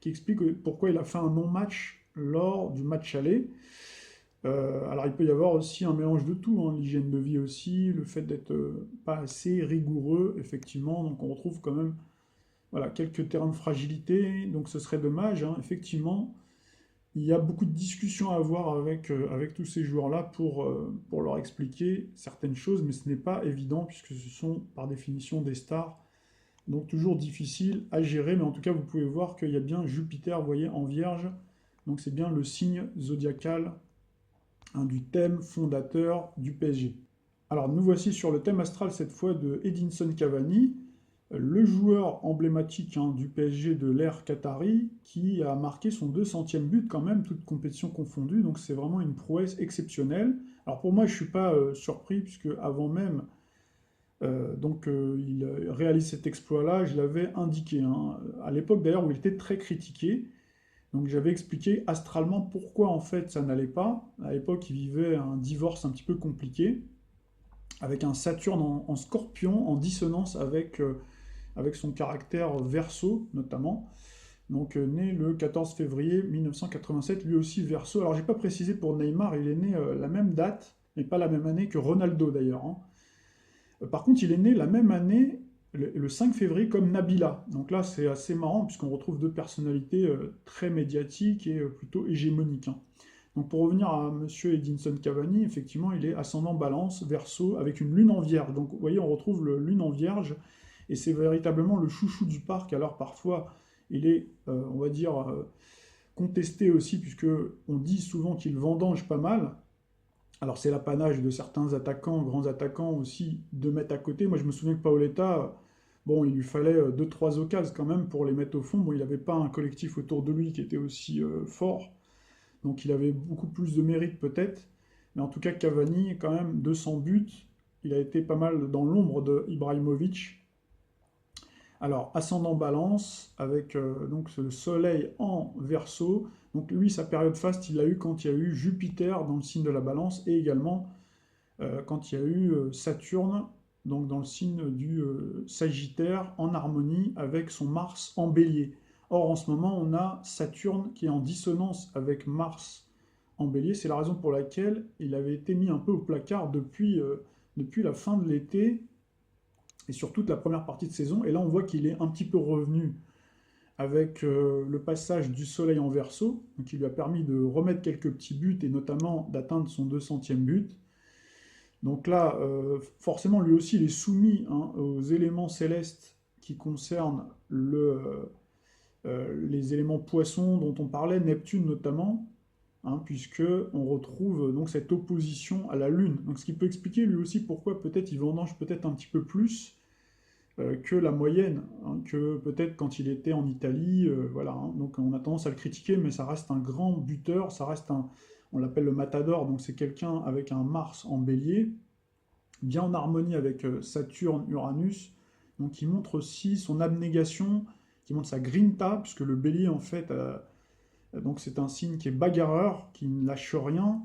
A: qui explique pourquoi il a fait un non-match lors du match aller. Alors il peut y avoir aussi un mélange de tout, hein, l'hygiène de vie aussi, le fait d'être pas assez rigoureux, effectivement, donc on retrouve quand même voilà, quelques terrains de fragilité, donc ce serait dommage, hein, effectivement. Il y a beaucoup de discussions à avoir avec tous ces joueurs-là pour leur expliquer certaines choses, mais ce n'est pas évident puisque ce sont par définition des stars, donc toujours difficile à gérer, mais en tout cas vous pouvez voir qu'il y a bien Jupiter, vous voyez, en Vierge, donc c'est bien le signe zodiacal, hein, du thème fondateur du PSG. Alors nous voici sur le thème astral cette fois de Edinson Cavani, le joueur emblématique, hein, du PSG de l'ère Qatari, qui a marqué son 200e but quand même, toute compétition confondue, donc c'est vraiment une prouesse exceptionnelle. Alors pour moi je ne suis pas surpris, puisque avant même il réalise cet exploit-là, je l'avais indiqué, hein, à l'époque d'ailleurs où il était très critiqué. Donc j'avais expliqué astralement pourquoi en fait ça n'allait pas. À l'époque, il vivait un divorce un petit peu compliqué, avec un Saturne en Scorpion, en dissonance avec son caractère Verseau notamment. Donc né le 14 février 1987, lui aussi Verseau. Alors j'ai pas précisé pour Neymar, il est né la même date, mais pas la même année que Ronaldo d'ailleurs, hein. Par contre, il est né la même année, le 5 février, comme Nabila. Donc là, c'est assez marrant, puisqu'on retrouve deux personnalités très médiatiques et plutôt hégémoniques, hein. Donc pour revenir à Monsieur Edinson Cavani, effectivement, il est ascendant Balance, Verseau, avec une lune en Vierge. Donc vous voyez, on retrouve le lune en Vierge, et c'est véritablement le chouchou du parc. Alors parfois, il est, on va dire, contesté aussi, puisque on dit souvent qu'il vendange pas mal. Alors c'est l'apanage de certains attaquants, grands attaquants aussi, de mettre à côté. Moi je me souviens que Paoletta, bon, il lui fallait deux trois occasions quand même pour les mettre au fond. Bon, il n'avait pas un collectif autour de lui qui était aussi fort, donc il avait beaucoup plus de mérite peut-être. Mais en tout cas, Cavani, quand même, 200 buts, il a été pas mal dans l'ombre de Ibrahimovic. Alors, ascendant Balance, avec donc le soleil en Verseau. Donc lui, sa période faste, il l'a eu quand il y a eu Jupiter dans le signe de la Balance, et également quand il y a eu Saturne, donc dans le signe du Sagittaire, en harmonie avec son Mars en Bélier. Or, en ce moment, on a Saturne qui est en dissonance avec Mars en Bélier. C'est la raison pour laquelle il avait été mis un peu au placard depuis la fin de l'été et sur toute la première partie de saison. Et là, on voit qu'il est un petit peu revenu avec le passage du Soleil en Verseau, qui lui a permis de remettre quelques petits buts et notamment d'atteindre son 200e but. Donc là, forcément, lui aussi, il est soumis, hein, aux éléments célestes qui concernent les éléments poissons dont on parlait, Neptune notamment, hein, puisque on retrouve donc cette opposition à la Lune. Donc ce qui peut expliquer lui aussi pourquoi peut-être il vendange peut-être un petit peu plus que la moyenne, hein, que peut-être quand il était en Italie, voilà, hein. Donc on a tendance à le critiquer, mais ça reste un grand buteur, on l'appelle le matador, donc c'est quelqu'un avec un Mars en bélier, bien en harmonie avec Saturne, Uranus, donc qui montre aussi son abnégation, qui montre sa grinta, puisque le bélier en fait, donc c'est un signe qui est bagarreur, qui ne lâche rien,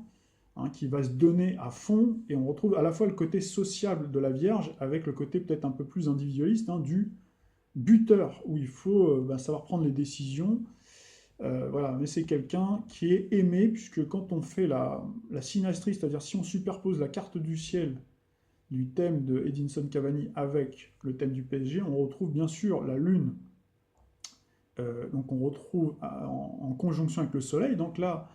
A: hein, qui va se donner à fond, et on retrouve à la fois le côté sociable de la Vierge, avec le côté peut-être un peu plus individualiste, hein, du buteur, où il faut savoir prendre les décisions. Voilà, mais c'est quelqu'un qui est aimé, puisque quand on fait la synastrie, c'est-à-dire si on superpose la carte du ciel du thème de Edinson Cavani avec le thème du PSG, on retrouve bien sûr la Lune, donc on retrouve en conjonction avec le Soleil, donc là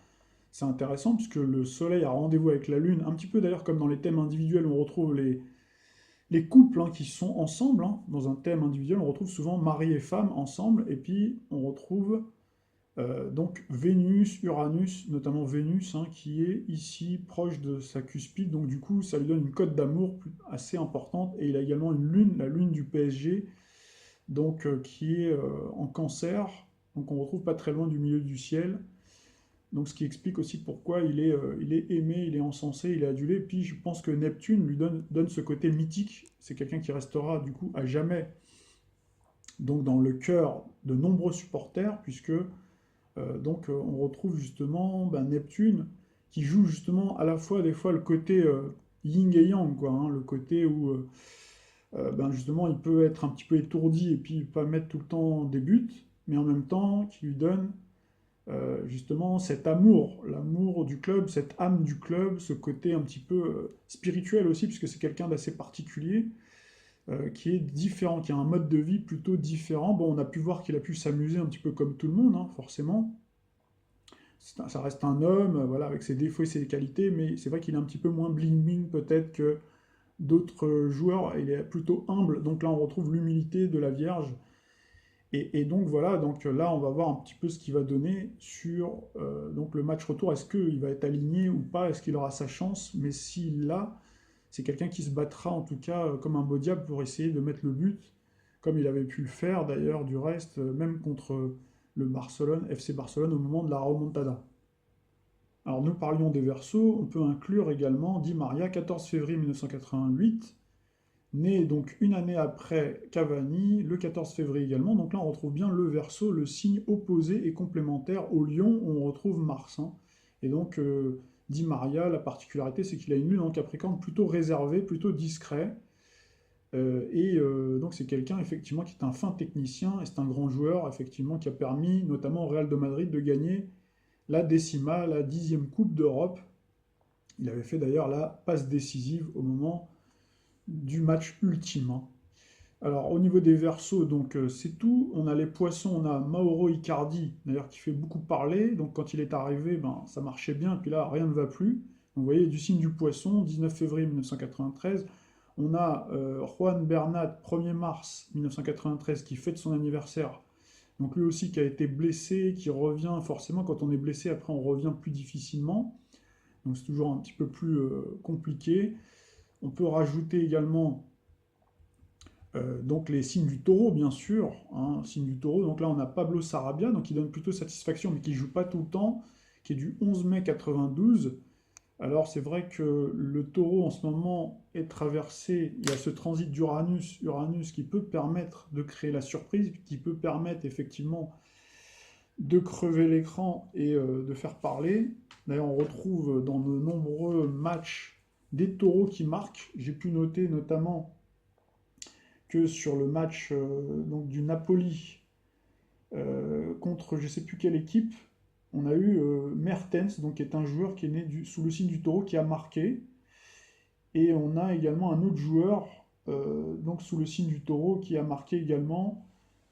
A: c'est intéressant puisque le Soleil a rendez-vous avec la Lune, un petit peu d'ailleurs comme dans les thèmes individuels, on retrouve les couples, hein, qui sont ensemble, hein. Dans un thème individuel, on retrouve souvent mari et femme ensemble, et puis on retrouve donc Vénus, Uranus, notamment Vénus, hein, qui est ici proche de sa cuspide, donc du coup ça lui donne une cote d'amour assez importante, et il a également une lune, la lune du PSG, donc qui est en cancer, donc on retrouve pas très loin du milieu du ciel, donc ce qui explique aussi pourquoi il est aimé, il est encensé, il est adulé. Puis je pense que Neptune lui donne ce côté mythique. C'est quelqu'un qui restera du coup à jamais donc dans le cœur de nombreux supporters, puisque on retrouve justement Neptune qui joue justement à la fois des fois le côté yin et yang, quoi, hein, le côté où justement il peut être un petit peu étourdi et puis pas mettre tout le temps des buts, mais en même temps qui lui donne justement cet amour, l'amour du club, cette âme du club, ce côté un petit peu spirituel aussi, puisque c'est quelqu'un d'assez particulier, qui est différent, qui a un mode de vie plutôt différent. Bon, on a pu voir qu'il a pu s'amuser un petit peu comme tout le monde, hein, forcément. Ça reste un homme, voilà, avec ses défauts et ses qualités, mais c'est vrai qu'il est un petit peu moins bling-bling peut-être que d'autres joueurs. Il est plutôt humble, donc là on retrouve l'humilité de la Vierge. Et donc voilà, donc là on va voir un petit peu ce qu'il va donner sur donc le match retour. Est-ce qu'il va être aligné ou pas? Est-ce qu'il aura sa chance? Mais s'il l'a, c'est quelqu'un qui se battra en tout cas comme un beau diable pour essayer de mettre le but, comme il avait pu le faire d'ailleurs du reste, même contre le Barcelone, FC Barcelone au moment de la remontada. Alors nous parlions des Verseaux, on peut inclure également Di Maria, 14 février 1988, né donc une année après Cavani, le 14 février également. Donc là, on retrouve bien le Verseau, le signe opposé et complémentaire au Lion, où on retrouve Mars, hein. Et donc, dit Maria, la particularité, c'est qu'il a une lune en Capricorne plutôt réservée, plutôt discret. Donc c'est quelqu'un effectivement qui est un fin technicien et c'est un grand joueur effectivement qui a permis notamment au Real de Madrid de gagner la décima, la 10e Coupe d'Europe. Il avait fait d'ailleurs la passe décisive au moment du match ultime, hein. Alors au niveau des Verseaux, donc c'est tout. On a les Poissons, on a Mauro Icardi, d'ailleurs qui fait beaucoup parler. Donc quand il est arrivé, ben, ça marchait bien, puis là rien ne va plus. Donc, vous voyez, du signe du Poisson, 19 février 1993. On a Juan Bernat, 1er mars 1993, qui fête son anniversaire. Donc lui aussi qui a été blessé, qui revient forcément. Quand on est blessé, après on revient plus difficilement. Donc c'est toujours un petit peu plus compliqué. On peut rajouter également donc les signes du taureau, bien sûr, hein, signe du taureau. Donc là, on a Pablo Sarabia, donc qui donne plutôt satisfaction, mais qui ne joue pas tout le temps, qui est du 11 mai 92. Alors c'est vrai que le taureau en ce moment est traversé, il y a ce transit d'Uranus, Uranus qui peut permettre de créer la surprise, qui peut permettre effectivement de crever l'écran et de faire parler. D'ailleurs on retrouve dans de nombreux matchs des taureaux qui marquent. J'ai pu noter notamment que sur le match donc du Napoli contre je ne sais plus quelle équipe, on a eu Mertens, donc qui est un joueur qui est né sous le signe du taureau, qui a marqué. Et on a également un autre joueur, donc sous le signe du taureau, qui a marqué également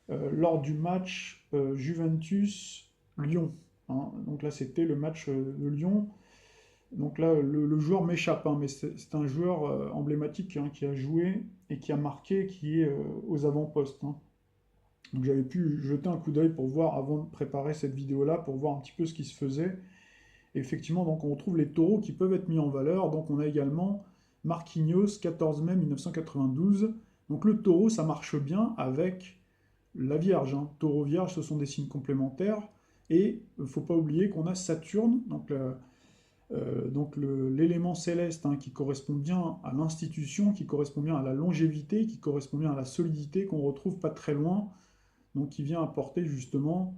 A: lors du match Juventus-Lyon, hein. Donc là, c'était le match de Lyon. Donc là, le joueur m'échappe, hein, mais c'est un joueur emblématique, hein, qui a joué et qui a marqué, qui est aux avant-postes, hein. Donc j'avais pu jeter un coup d'œil pour voir, avant de préparer cette vidéo-là, pour voir un petit peu ce qui se faisait. Et effectivement, donc on retrouve les taureaux qui peuvent être mis en valeur. Donc on a également Marquinhos, 14 mai 1992. Donc le taureau, ça marche bien avec la Vierge, hein. Taureau Vierge, ce sont des signes complémentaires. Et il ne faut pas oublier qu'on a Saturne, donc l'élément céleste, hein, qui correspond bien à l'institution, qui correspond bien à la longévité, qui correspond bien à la solidité, qu'on retrouve pas très loin, donc qui vient apporter justement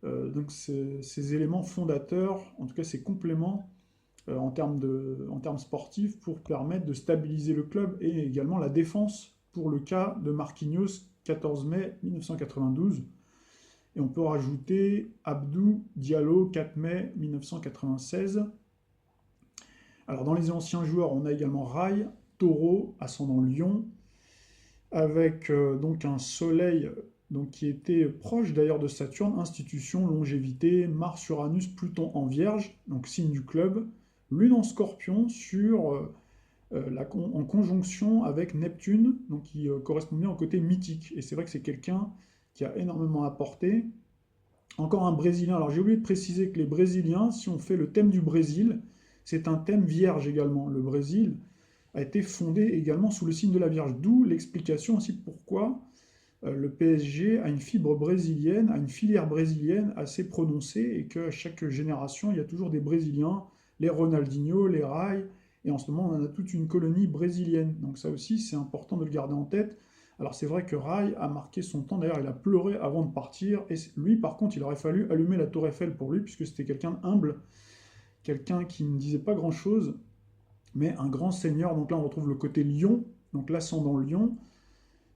A: donc ces éléments fondateurs, en tout cas ces compléments en termes sportifs pour permettre de stabiliser le club et également la défense pour le cas de Marquinhos, 14 mai 1992. Et on peut rajouter Abdou Diallo, 4 mai 1996. Alors dans les anciens joueurs, on a également Rai, Taureau, ascendant Lion, avec donc un soleil donc, qui était proche d'ailleurs de Saturne, institution, longévité, Mars, Uranus, Pluton en Vierge, donc signe du club, Lune en Scorpion en conjonction avec Neptune, donc qui correspond bien au côté mythique. Et c'est vrai que c'est quelqu'un qui a énormément apporté. Encore un Brésilien. Alors j'ai oublié de préciser que les Brésiliens, si on fait le thème du Brésil, c'est un thème vierge également. Le Brésil a été fondé également sous le signe de la Vierge, d'où l'explication aussi pourquoi le PSG a une fibre brésilienne, a une filière brésilienne assez prononcée et qu'à chaque génération, il y a toujours des Brésiliens, les Ronaldinho, les Rai, et en ce moment, on a toute une colonie brésilienne. Donc ça aussi, c'est important de le garder en tête. Alors c'est vrai que Rai a marqué son temps, d'ailleurs il a pleuré avant de partir, et lui par contre, il aurait fallu allumer la tour Eiffel pour lui, puisque c'était quelqu'un humble, quelqu'un qui ne disait pas grand-chose, mais un grand seigneur. Donc là, on retrouve le côté lion, donc l'ascendant lion.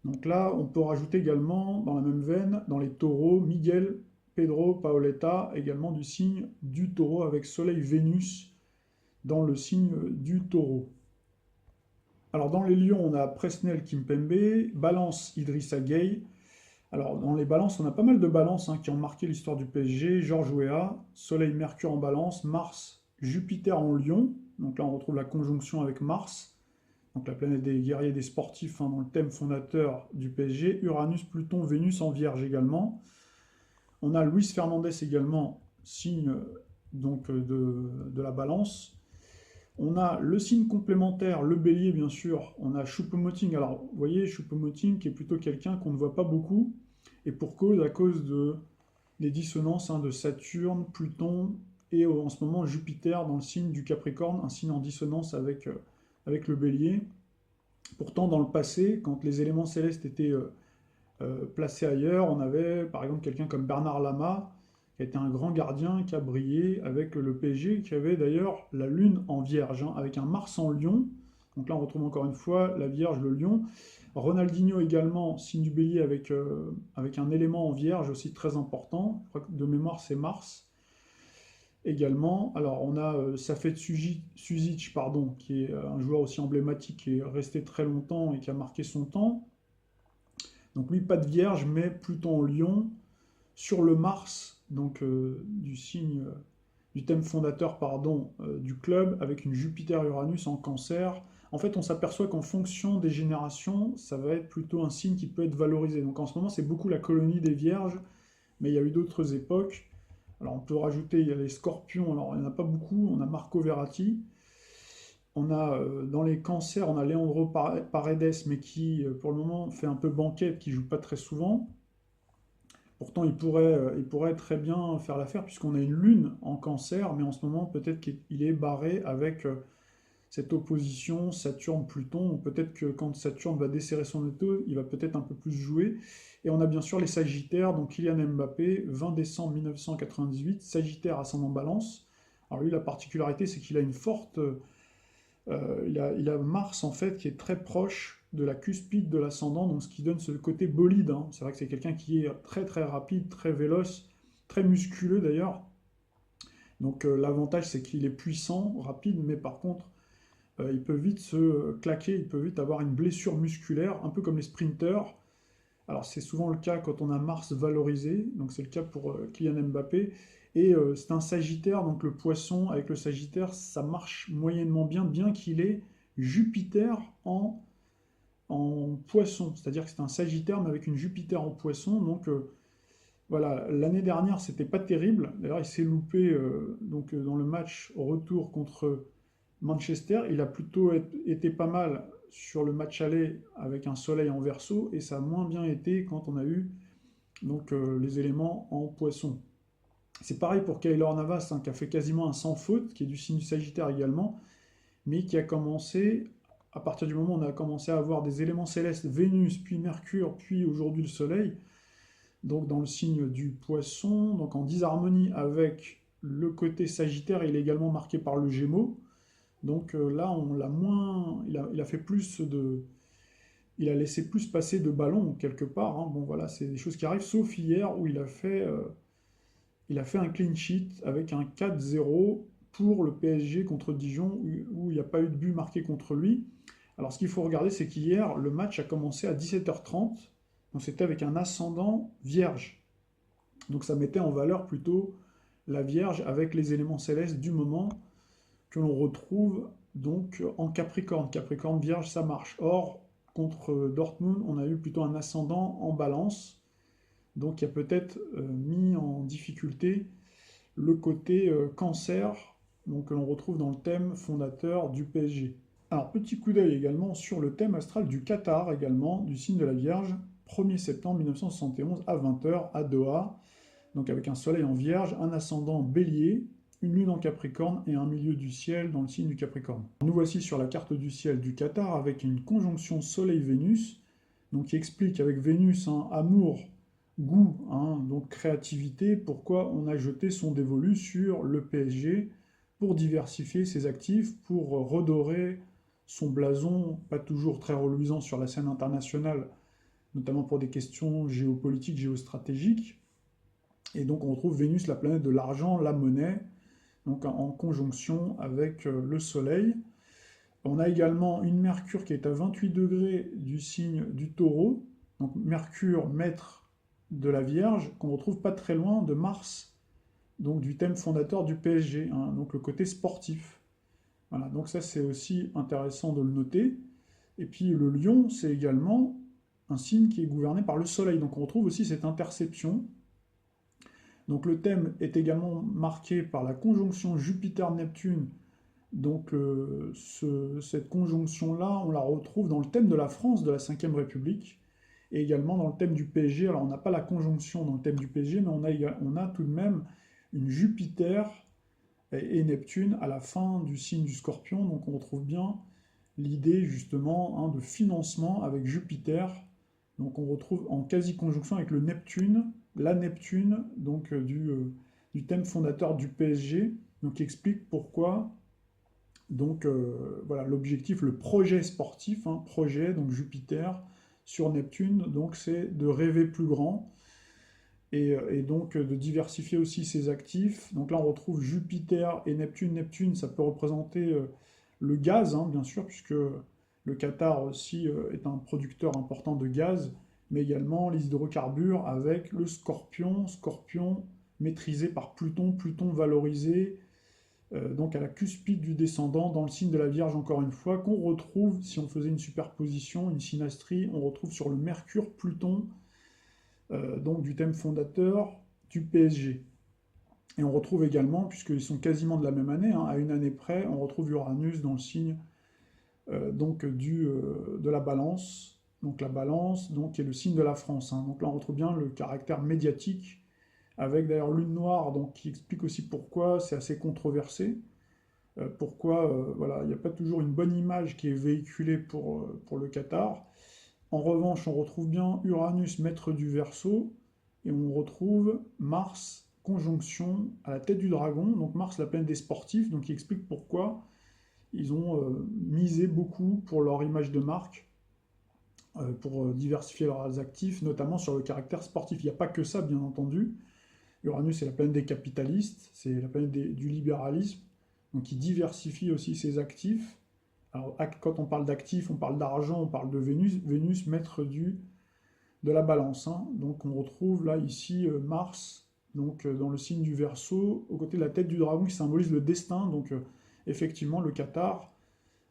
A: Donc là, on peut rajouter également, dans la même veine, dans les taureaux, Miguel, Pedro, Paoletta, également du signe du taureau avec Soleil-Vénus dans le signe du taureau. Alors dans les lions, on a Presnel Kimpembe, Balance Idrissa Gueye. Alors dans les balances, on a pas mal de balances, hein, qui ont marqué l'histoire du PSG. Georges Weah, Soleil-Mercure en balance, Mars, Jupiter en lion. Donc là, on retrouve la conjonction avec Mars, donc la planète des guerriers, des sportifs, hein, dans le thème fondateur du PSG. Uranus, Pluton, Vénus en Vierge également. On a Luis Fernandez également, signe donc de la balance. On a le signe complémentaire, le bélier bien sûr. On a Choupo-Moting. Alors vous voyez, Choupo-Moting qui est plutôt quelqu'un qu'on ne voit pas beaucoup. Et pour cause, à cause des dissonances, hein, de Saturne, Pluton et en ce moment Jupiter dans le signe du Capricorne, un signe en dissonance avec le bélier. Pourtant, dans le passé, quand les éléments célestes étaient placés ailleurs, on avait par exemple quelqu'un comme Bernard Lama, qui était un grand gardien qui a brillé avec le PSG, qui avait d'ailleurs la Lune en Vierge, hein, avec un Mars en Lion. Donc là, on retrouve encore une fois la Vierge, le Lion. Ronaldinho également, signe du bélier avec un élément en Vierge aussi très important. Je crois que de mémoire, c'est Mars également. Alors, on a Safet Suzic, pardon, qui est un joueur aussi emblématique, qui est resté très longtemps et qui a marqué son temps. Donc lui, pas de Vierge, mais plutôt en Lion, sur le Mars, donc du signe, du thème fondateur, pardon, du club, avec une Jupiter-Uranus en Cancer. En fait, on s'aperçoit qu'en fonction des générations, ça va être plutôt un signe qui peut être valorisé. Donc en ce moment, c'est beaucoup la colonie des Vierges, mais il y a eu d'autres époques. Alors on peut rajouter, il y a les Scorpions, alors il n'y en a pas beaucoup, on a Marco Verratti. On a dans les cancers, on a Leandro Paredes, mais qui pour le moment fait un peu banquette, qui joue pas très souvent. Pourtant, il pourrait très bien faire l'affaire, puisqu'on a une lune en cancer, mais en ce moment, peut-être qu'il est barré avec cette opposition Saturne-Pluton. Peut-être que quand Saturne va desserrer son étau, il va peut-être un peu plus jouer. Et on a bien sûr les Sagittaires, donc Kylian Mbappé, 20 décembre 1998, Sagittaire ascendant Balance. Alors lui, la particularité, c'est qu'il a une forte il a Mars en fait qui est très proche de la cuspide de l'ascendant, donc ce qui donne ce côté bolide, hein. C'est vrai que c'est quelqu'un qui est très très rapide, très véloce, très musculeux d'ailleurs. Donc l'avantage c'est qu'il est puissant, rapide, mais par contre il peut vite se claquer, il peut vite avoir une blessure musculaire, un peu comme les sprinteurs. Alors c'est souvent le cas quand on a Mars valorisé, donc c'est le cas pour Kylian Mbappé. Et c'est un Sagittaire, donc le poisson avec le Sagittaire, ça marche moyennement bien, bien qu'il ait Jupiter en poisson. C'est-à-dire que c'est un Sagittaire, mais avec une Jupiter en poisson. Donc voilà, l'année dernière, c'était pas terrible. D'ailleurs, il s'est loupé dans le match au retour contre Manchester. Il a plutôt été pas mal sur le match aller avec un soleil en Verseau, et ça a moins bien été quand on a eu les éléments en poisson. C'est pareil pour Keylor Navas, hein, qui a fait quasiment un sans faute, qui est du signe du Sagittaire également, mais qui a commencé, à partir du moment où on a commencé à avoir des éléments célestes, Vénus, puis Mercure, puis aujourd'hui le Soleil, donc dans le signe du Poisson, donc en disharmonie avec le côté Sagittaire, il est également marqué par le Gémeaux. Donc là, on l'a moins, il a fait plus de, il a laissé plus passer de ballons quelque part, hein. Bon voilà, c'est des choses qui arrivent, sauf hier où il a fait un clean sheet avec un 4-0 pour le PSG contre Dijon, où il n'y a pas eu de but marqué contre lui. Alors ce qu'il faut regarder, c'est qu'hier, le match a commencé à 17h30, donc c'était avec un ascendant vierge. Donc ça mettait en valeur plutôt la Vierge avec les éléments célestes du moment que l'on retrouve donc en Capricorne. Capricorne, Vierge, ça marche. Or, contre Dortmund, on a eu plutôt un ascendant en Balance, donc il y a peut-être mis en difficulté le côté cancer, donc que l'on retrouve dans le thème fondateur du PSG. Alors petit coup d'œil également sur le thème astral du Qatar également, du signe de la Vierge, 1er septembre 1971 à 20h à Doha, donc avec un soleil en Vierge, un ascendant Bélier, une lune en Capricorne et un milieu du ciel dans le signe du Capricorne. Nous voici sur la carte du ciel du Qatar avec une conjonction Soleil-Vénus, donc qui explique avec Vénus un amour, goût, hein, donc créativité, pourquoi on a jeté son dévolu sur le PSG pour diversifier ses actifs, pour redorer son blason, pas toujours très reluisant sur la scène internationale, notamment pour des questions géopolitiques, géostratégiques. Et donc on retrouve Vénus, la planète de l'argent, la monnaie, donc en conjonction avec le Soleil. On a également une Mercure qui est à 28 degrés du signe du Taureau, donc Mercure, maître de la Vierge, qu'on retrouve pas très loin de Mars, donc du thème fondateur du PSG, hein, donc le côté sportif. Voilà, donc ça c'est aussi intéressant de le noter. Et puis le Lion, c'est également un signe qui est gouverné par le Soleil, donc on retrouve aussi cette interception. Donc le thème est également marqué par la conjonction Jupiter-Neptune. Donc cette conjonction-là, on la retrouve dans le thème de la France de la Ve République, et également dans le thème du PSG. Alors on n'a pas la conjonction dans le thème du PSG, mais on a tout de même une Jupiter et Neptune à la fin du signe du Scorpion, donc on retrouve bien l'idée justement de financement avec Jupiter. Donc on retrouve en quasi-conjonction avec le Neptune, la Neptune, donc du thème fondateur du PSG, donc qui explique pourquoi, donc voilà, l'objectif, le projet sportif, projet, donc Jupiter sur Neptune, donc c'est de rêver plus grand et donc de diversifier aussi ses actifs. Donc là on retrouve Jupiter et Neptune. Neptune, ça peut représenter le gaz, bien sûr, puisque le Qatar aussi est un producteur important de gaz, mais également les hydrocarbures avec le Scorpion, Scorpion maîtrisé par Pluton, Pluton valorisé donc à la cuspide du descendant dans le signe de la Vierge encore une fois, qu'on retrouve, si on faisait une superposition, une synastrie, on retrouve sur le Mercure, Pluton, donc du thème fondateur du PSG. Et on retrouve également, puisqu'ils sont quasiment de la même année, à une année près, on retrouve Uranus dans le signe donc de la balance. Donc la balance, donc, qui est le signe de la France. Donc là, on retrouve bien le caractère médiatique, avec d'ailleurs Lune Noire, donc, qui explique aussi pourquoi c'est assez controversé. Pourquoi voilà, il n'y a pas toujours une bonne image qui est véhiculée pour le Qatar. En revanche, on retrouve bien Uranus, maître du Verseau, et on retrouve Mars, conjonction à la tête du dragon, donc Mars, la planète des sportifs, donc qui explique pourquoi ils ont misé beaucoup pour leur image de marque, pour diversifier leurs actifs, notamment sur le caractère sportif. Il n'y a pas que ça, bien entendu. Uranus, c'est la planète des capitalistes, c'est la planète du libéralisme, donc qui diversifie aussi ses actifs. Alors, quand on parle d'actifs, on parle d'argent, on parle de Vénus, Vénus, maître de la balance. Donc on retrouve là, ici, Mars, donc dans le signe du Verseau, aux côtés de la tête du dragon qui symbolise le destin. Donc effectivement, le Qatar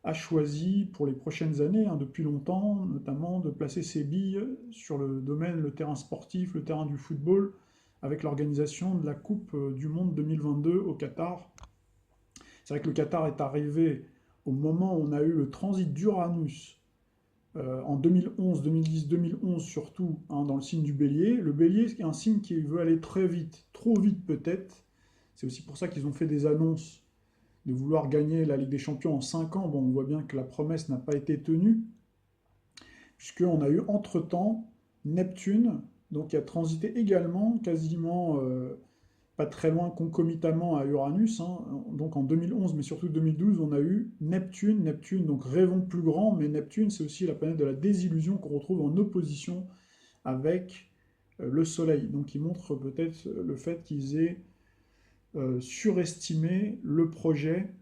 A: a choisi pour les prochaines années, depuis longtemps, notamment de placer ses billes sur le domaine, le terrain sportif, le terrain du football, avec l'organisation de la Coupe du Monde 2022 au Qatar. C'est vrai que le Qatar est arrivé au moment où on a eu le transit d'Uranus en 2011, 2010, 2011 surtout, dans le signe du Bélier. Le Bélier est un signe qui veut aller très vite, trop vite peut-être. C'est aussi pour ça qu'ils ont fait des annonces de vouloir gagner la Ligue des Champions en 5 ans. Bon, on voit bien que la promesse n'a pas été tenue, puisqu'on a eu entre-temps Neptune, donc qui a transité également quasiment pas très loin concomitamment à Uranus, donc en 2011, mais surtout 2012, on a eu Neptune. Neptune, donc rêvons plus grand, mais Neptune, c'est aussi la planète de la désillusion qu'on retrouve en opposition avec le Soleil. Donc, il montre peut-être le fait qu'ils aient surestimé le projet,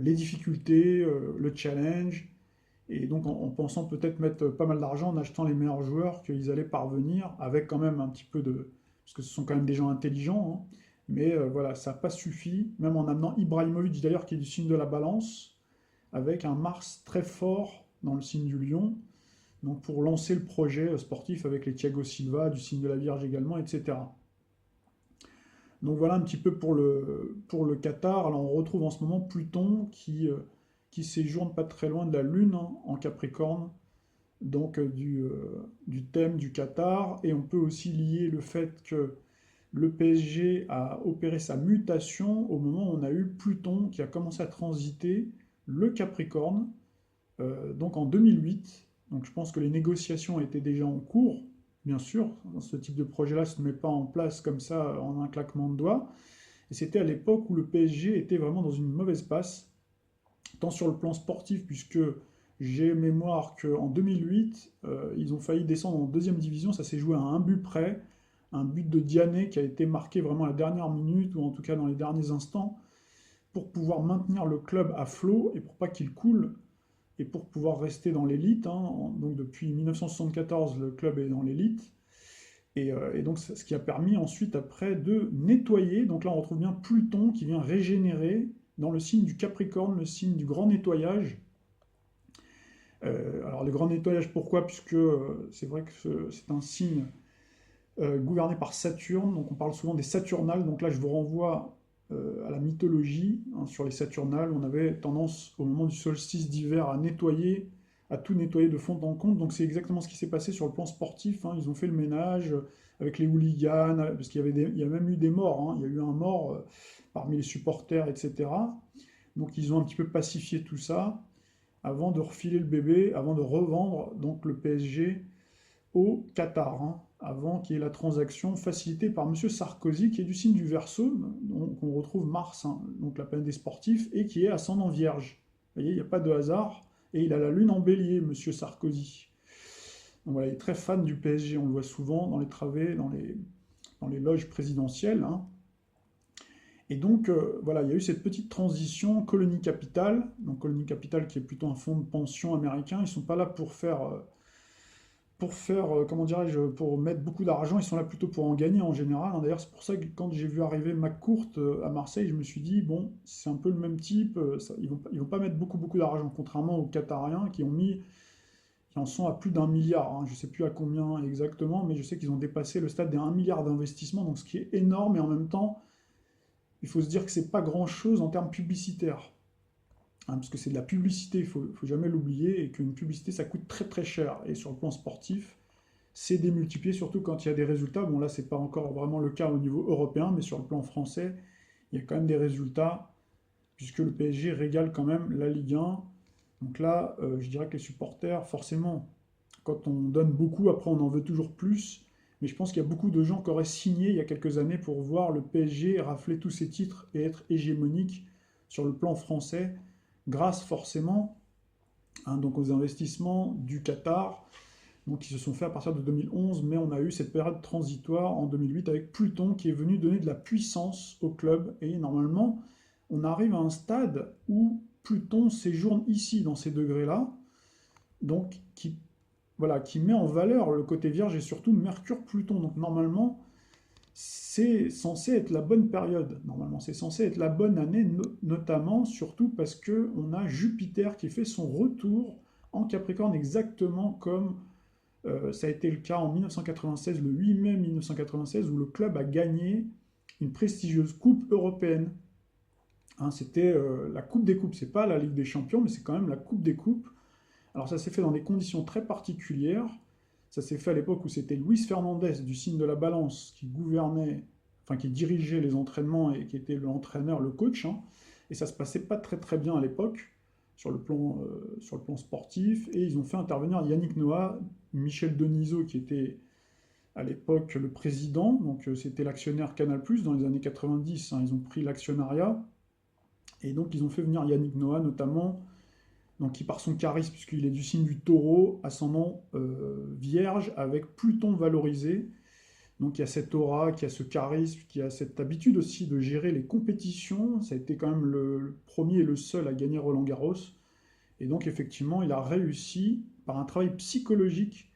A: les difficultés, le challenge, et donc en pensant peut-être mettre pas mal d'argent en achetant les meilleurs joueurs, qu'ils allaient parvenir, avec quand même un petit peu de... Parce que ce sont quand même des gens intelligents, mais voilà, ça n'a pas suffi, même en amenant Ibrahimovic d'ailleurs, qui est du signe de la balance, avec un Mars très fort dans le signe du lion, donc pour lancer le projet sportif avec les Thiago Silva, du signe de la Vierge également, etc. Donc voilà un petit peu pour le Qatar. Alors on retrouve en ce moment Pluton qui séjourne pas très loin de la Lune, en Capricorne, donc du thème du Qatar. Et on peut aussi lier le fait que le PSG a opéré sa mutation au moment où on a eu Pluton qui a commencé à transiter le Capricorne, donc en 2008. Donc je pense que les négociations étaient déjà en cours, bien sûr. Ce type de projet-là ne se met pas en place comme ça en un claquement de doigts. Et c'était à l'époque où le PSG était vraiment dans une mauvaise passe, tant sur le plan sportif, puisque j'ai mémoire qu'en 2008, ils ont failli descendre en deuxième division. Ça s'est joué à un but près, un but de Diané qui a été marqué vraiment à la dernière minute, ou en tout cas dans les derniers instants, pour pouvoir maintenir le club à flot et pour pas qu'il coule, et pour pouvoir rester dans l'élite. Donc depuis 1974, le club est dans l'élite. Et donc ce qui a permis ensuite après de nettoyer. Donc là on retrouve bien Pluton qui vient régénérer dans le signe du Capricorne, le signe du grand nettoyage. Alors le grand nettoyage, pourquoi? Puisque c'est vrai que c'est un signe gouverné par Saturne, donc on parle souvent des Saturnales. Donc là je vous renvoie à la mythologie, sur les Saturnales. On avait tendance au moment du solstice d'hiver à nettoyer, à tout nettoyer de fond en comble. Donc c'est exactement ce qui s'est passé sur le plan sportif. Ils ont fait le ménage avec les hooligans, parce il y a même eu des morts. Il y a eu un mort parmi les supporters, etc. Donc ils ont un petit peu pacifié tout ça. avant de refiler le bébé, avant de revendre donc le PSG au Qatar, hein, avant qu'il y ait la transaction facilitée par M. Sarkozy, qui est du signe du Verseau, donc on retrouve Mars, hein, donc la planète des sportifs, et qui est ascendant Vierge. Vous voyez, il n'y a pas de hasard, et il a la lune en bélier, M. Sarkozy. Donc voilà, il est très fan du PSG, on le voit souvent dans les travées, dans les loges présidentielles, hein. Et donc, voilà, il y a eu cette petite transition Colonie Capital, donc Colonie Capital qui est plutôt un fonds de pension américain, ils ne sont pas là pour faire, comment dirais-je, pour mettre beaucoup d'argent, ils sont là plutôt pour en gagner en général, hein. D'ailleurs, c'est pour ça que quand j'ai vu arriver McCourt à Marseille, je me suis dit, bon, c'est un peu le même type, ils vont pas mettre beaucoup d'argent, contrairement aux Qatariens qui en sont à plus d'1 milliard, hein. Je ne sais plus à combien exactement, mais je sais qu'ils ont dépassé le stade des 1 milliard d'investissements, donc ce qui est énorme, et en même temps, il faut se dire que c'est pas grand-chose en termes publicitaires, hein, parce que c'est de la publicité, il faut jamais l'oublier, et qu'une publicité, ça coûte très cher. Et sur le plan sportif, c'est démultiplié, surtout quand il y a des résultats. Bon, là, c'est pas encore vraiment le cas au niveau européen, mais sur le plan français, il y a quand même des résultats, puisque le PSG régale quand même la Ligue 1. Donc là, je dirais que les supporters, forcément, quand on donne beaucoup, après on en veut toujours plus. Mais je pense qu'il y a beaucoup de gens qui auraient signé il y a quelques années pour voir le PSG rafler tous ses titres et être hégémonique sur le plan français, grâce forcément, hein, donc aux investissements du Qatar, donc qui se sont faits à partir de 2011, mais on a eu cette période transitoire en 2008 avec Pluton qui est venu donner de la puissance au club. Et normalement, on arrive à un stade où Pluton séjourne ici, dans ces degrés-là, donc voilà, qui met en valeur le côté vierge et surtout Mercure-Pluton. Donc normalement, c'est censé être la bonne période. Normalement, c'est censé être la bonne année, notamment, surtout parce que on a Jupiter qui fait son retour en Capricorne exactement comme ça a été le cas en 1996, le 8 mai 1996, où le club a gagné une prestigieuse coupe européenne. Hein, c'était la Coupe des Coupes. C'est pas la Ligue des Champions, mais c'est quand même la Coupe des Coupes. Alors ça s'est fait dans des conditions très particulières. Ça s'est fait à l'époque où c'était Luis Fernandez du signe de la Balance qui gouvernait, enfin qui dirigeait les entraînements et qui était l'entraîneur, le coach, hein. Et ça se passait pas très bien à l'époque sur le plan sportif. Et ils ont fait intervenir Yannick Noah, Michel Denisot qui était à l'époque le président, donc c'était l'actionnaire Canal+, dans les années 90, hein, ils ont pris l'actionnariat. Et donc ils ont fait venir Yannick Noah notamment, donc qui par son charisme, puisqu'il est du signe du taureau, ascendant vierge, avec Pluton valorisé. Donc il y a cette aura, qui a ce charisme, qui a cette habitude aussi de gérer les compétitions. Ça a été quand même le premier et le seul à gagner Roland-Garros. Et donc effectivement, il a réussi, par un travail psychologique,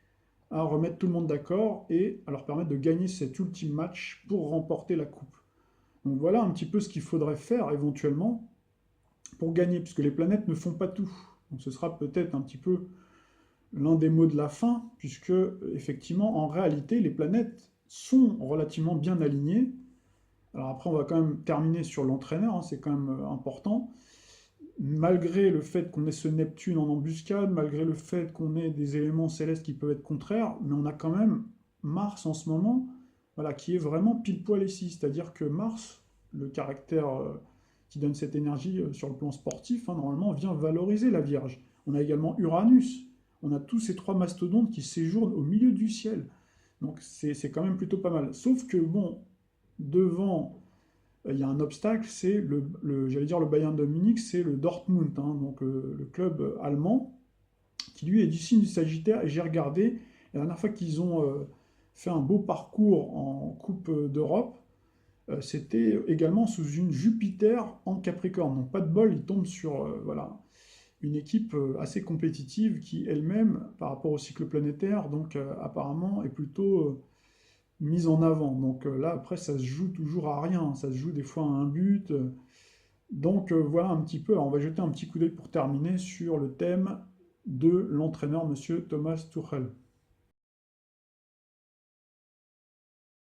A: à remettre tout le monde d'accord et à leur permettre de gagner cet ultime match pour remporter la coupe. Donc voilà un petit peu ce qu'il faudrait faire éventuellement pour gagner, puisque les planètes ne font pas tout. Donc ce sera peut-être un petit peu l'un des mots de la fin, puisque effectivement, en réalité, les planètes sont relativement bien alignées. Alors après, on va quand même terminer sur l'entraîneur, hein, c'est quand même important. Malgré le fait qu'on ait ce Neptune en embuscade, malgré le fait qu'on ait des éléments célestes qui peuvent être contraires, mais on a quand même Mars en ce moment, voilà, qui est vraiment pile poil ici. C'est-à-dire que Mars, le caractère qui donne cette énergie sur le plan sportif, hein, normalement, vient valoriser la Vierge. On a également Uranus. On a tous ces trois mastodontes qui séjournent au milieu du ciel. Donc c'est quand même plutôt pas mal. Sauf que, bon, devant, il y a un obstacle, c'est j'allais dire le Bayern de Munich, c'est le Dortmund, hein, donc le club allemand, qui lui est du signe du Sagittaire. Et j'ai regardé, la dernière fois qu'ils ont fait un beau parcours en Coupe d'Europe, c'était également sous une Jupiter en Capricorne. Donc pas de bol, ils tombent sur voilà, une équipe assez compétitive qui elle-même, par rapport au cycle planétaire, donc apparemment est plutôt mise en avant. Donc là, après, ça se joue toujours à rien, ça se joue des fois à un but. Donc voilà un petit peu, alors, on va jeter un petit coup d'œil pour terminer sur le thème de l'entraîneur Monsieur Thomas Tuchel.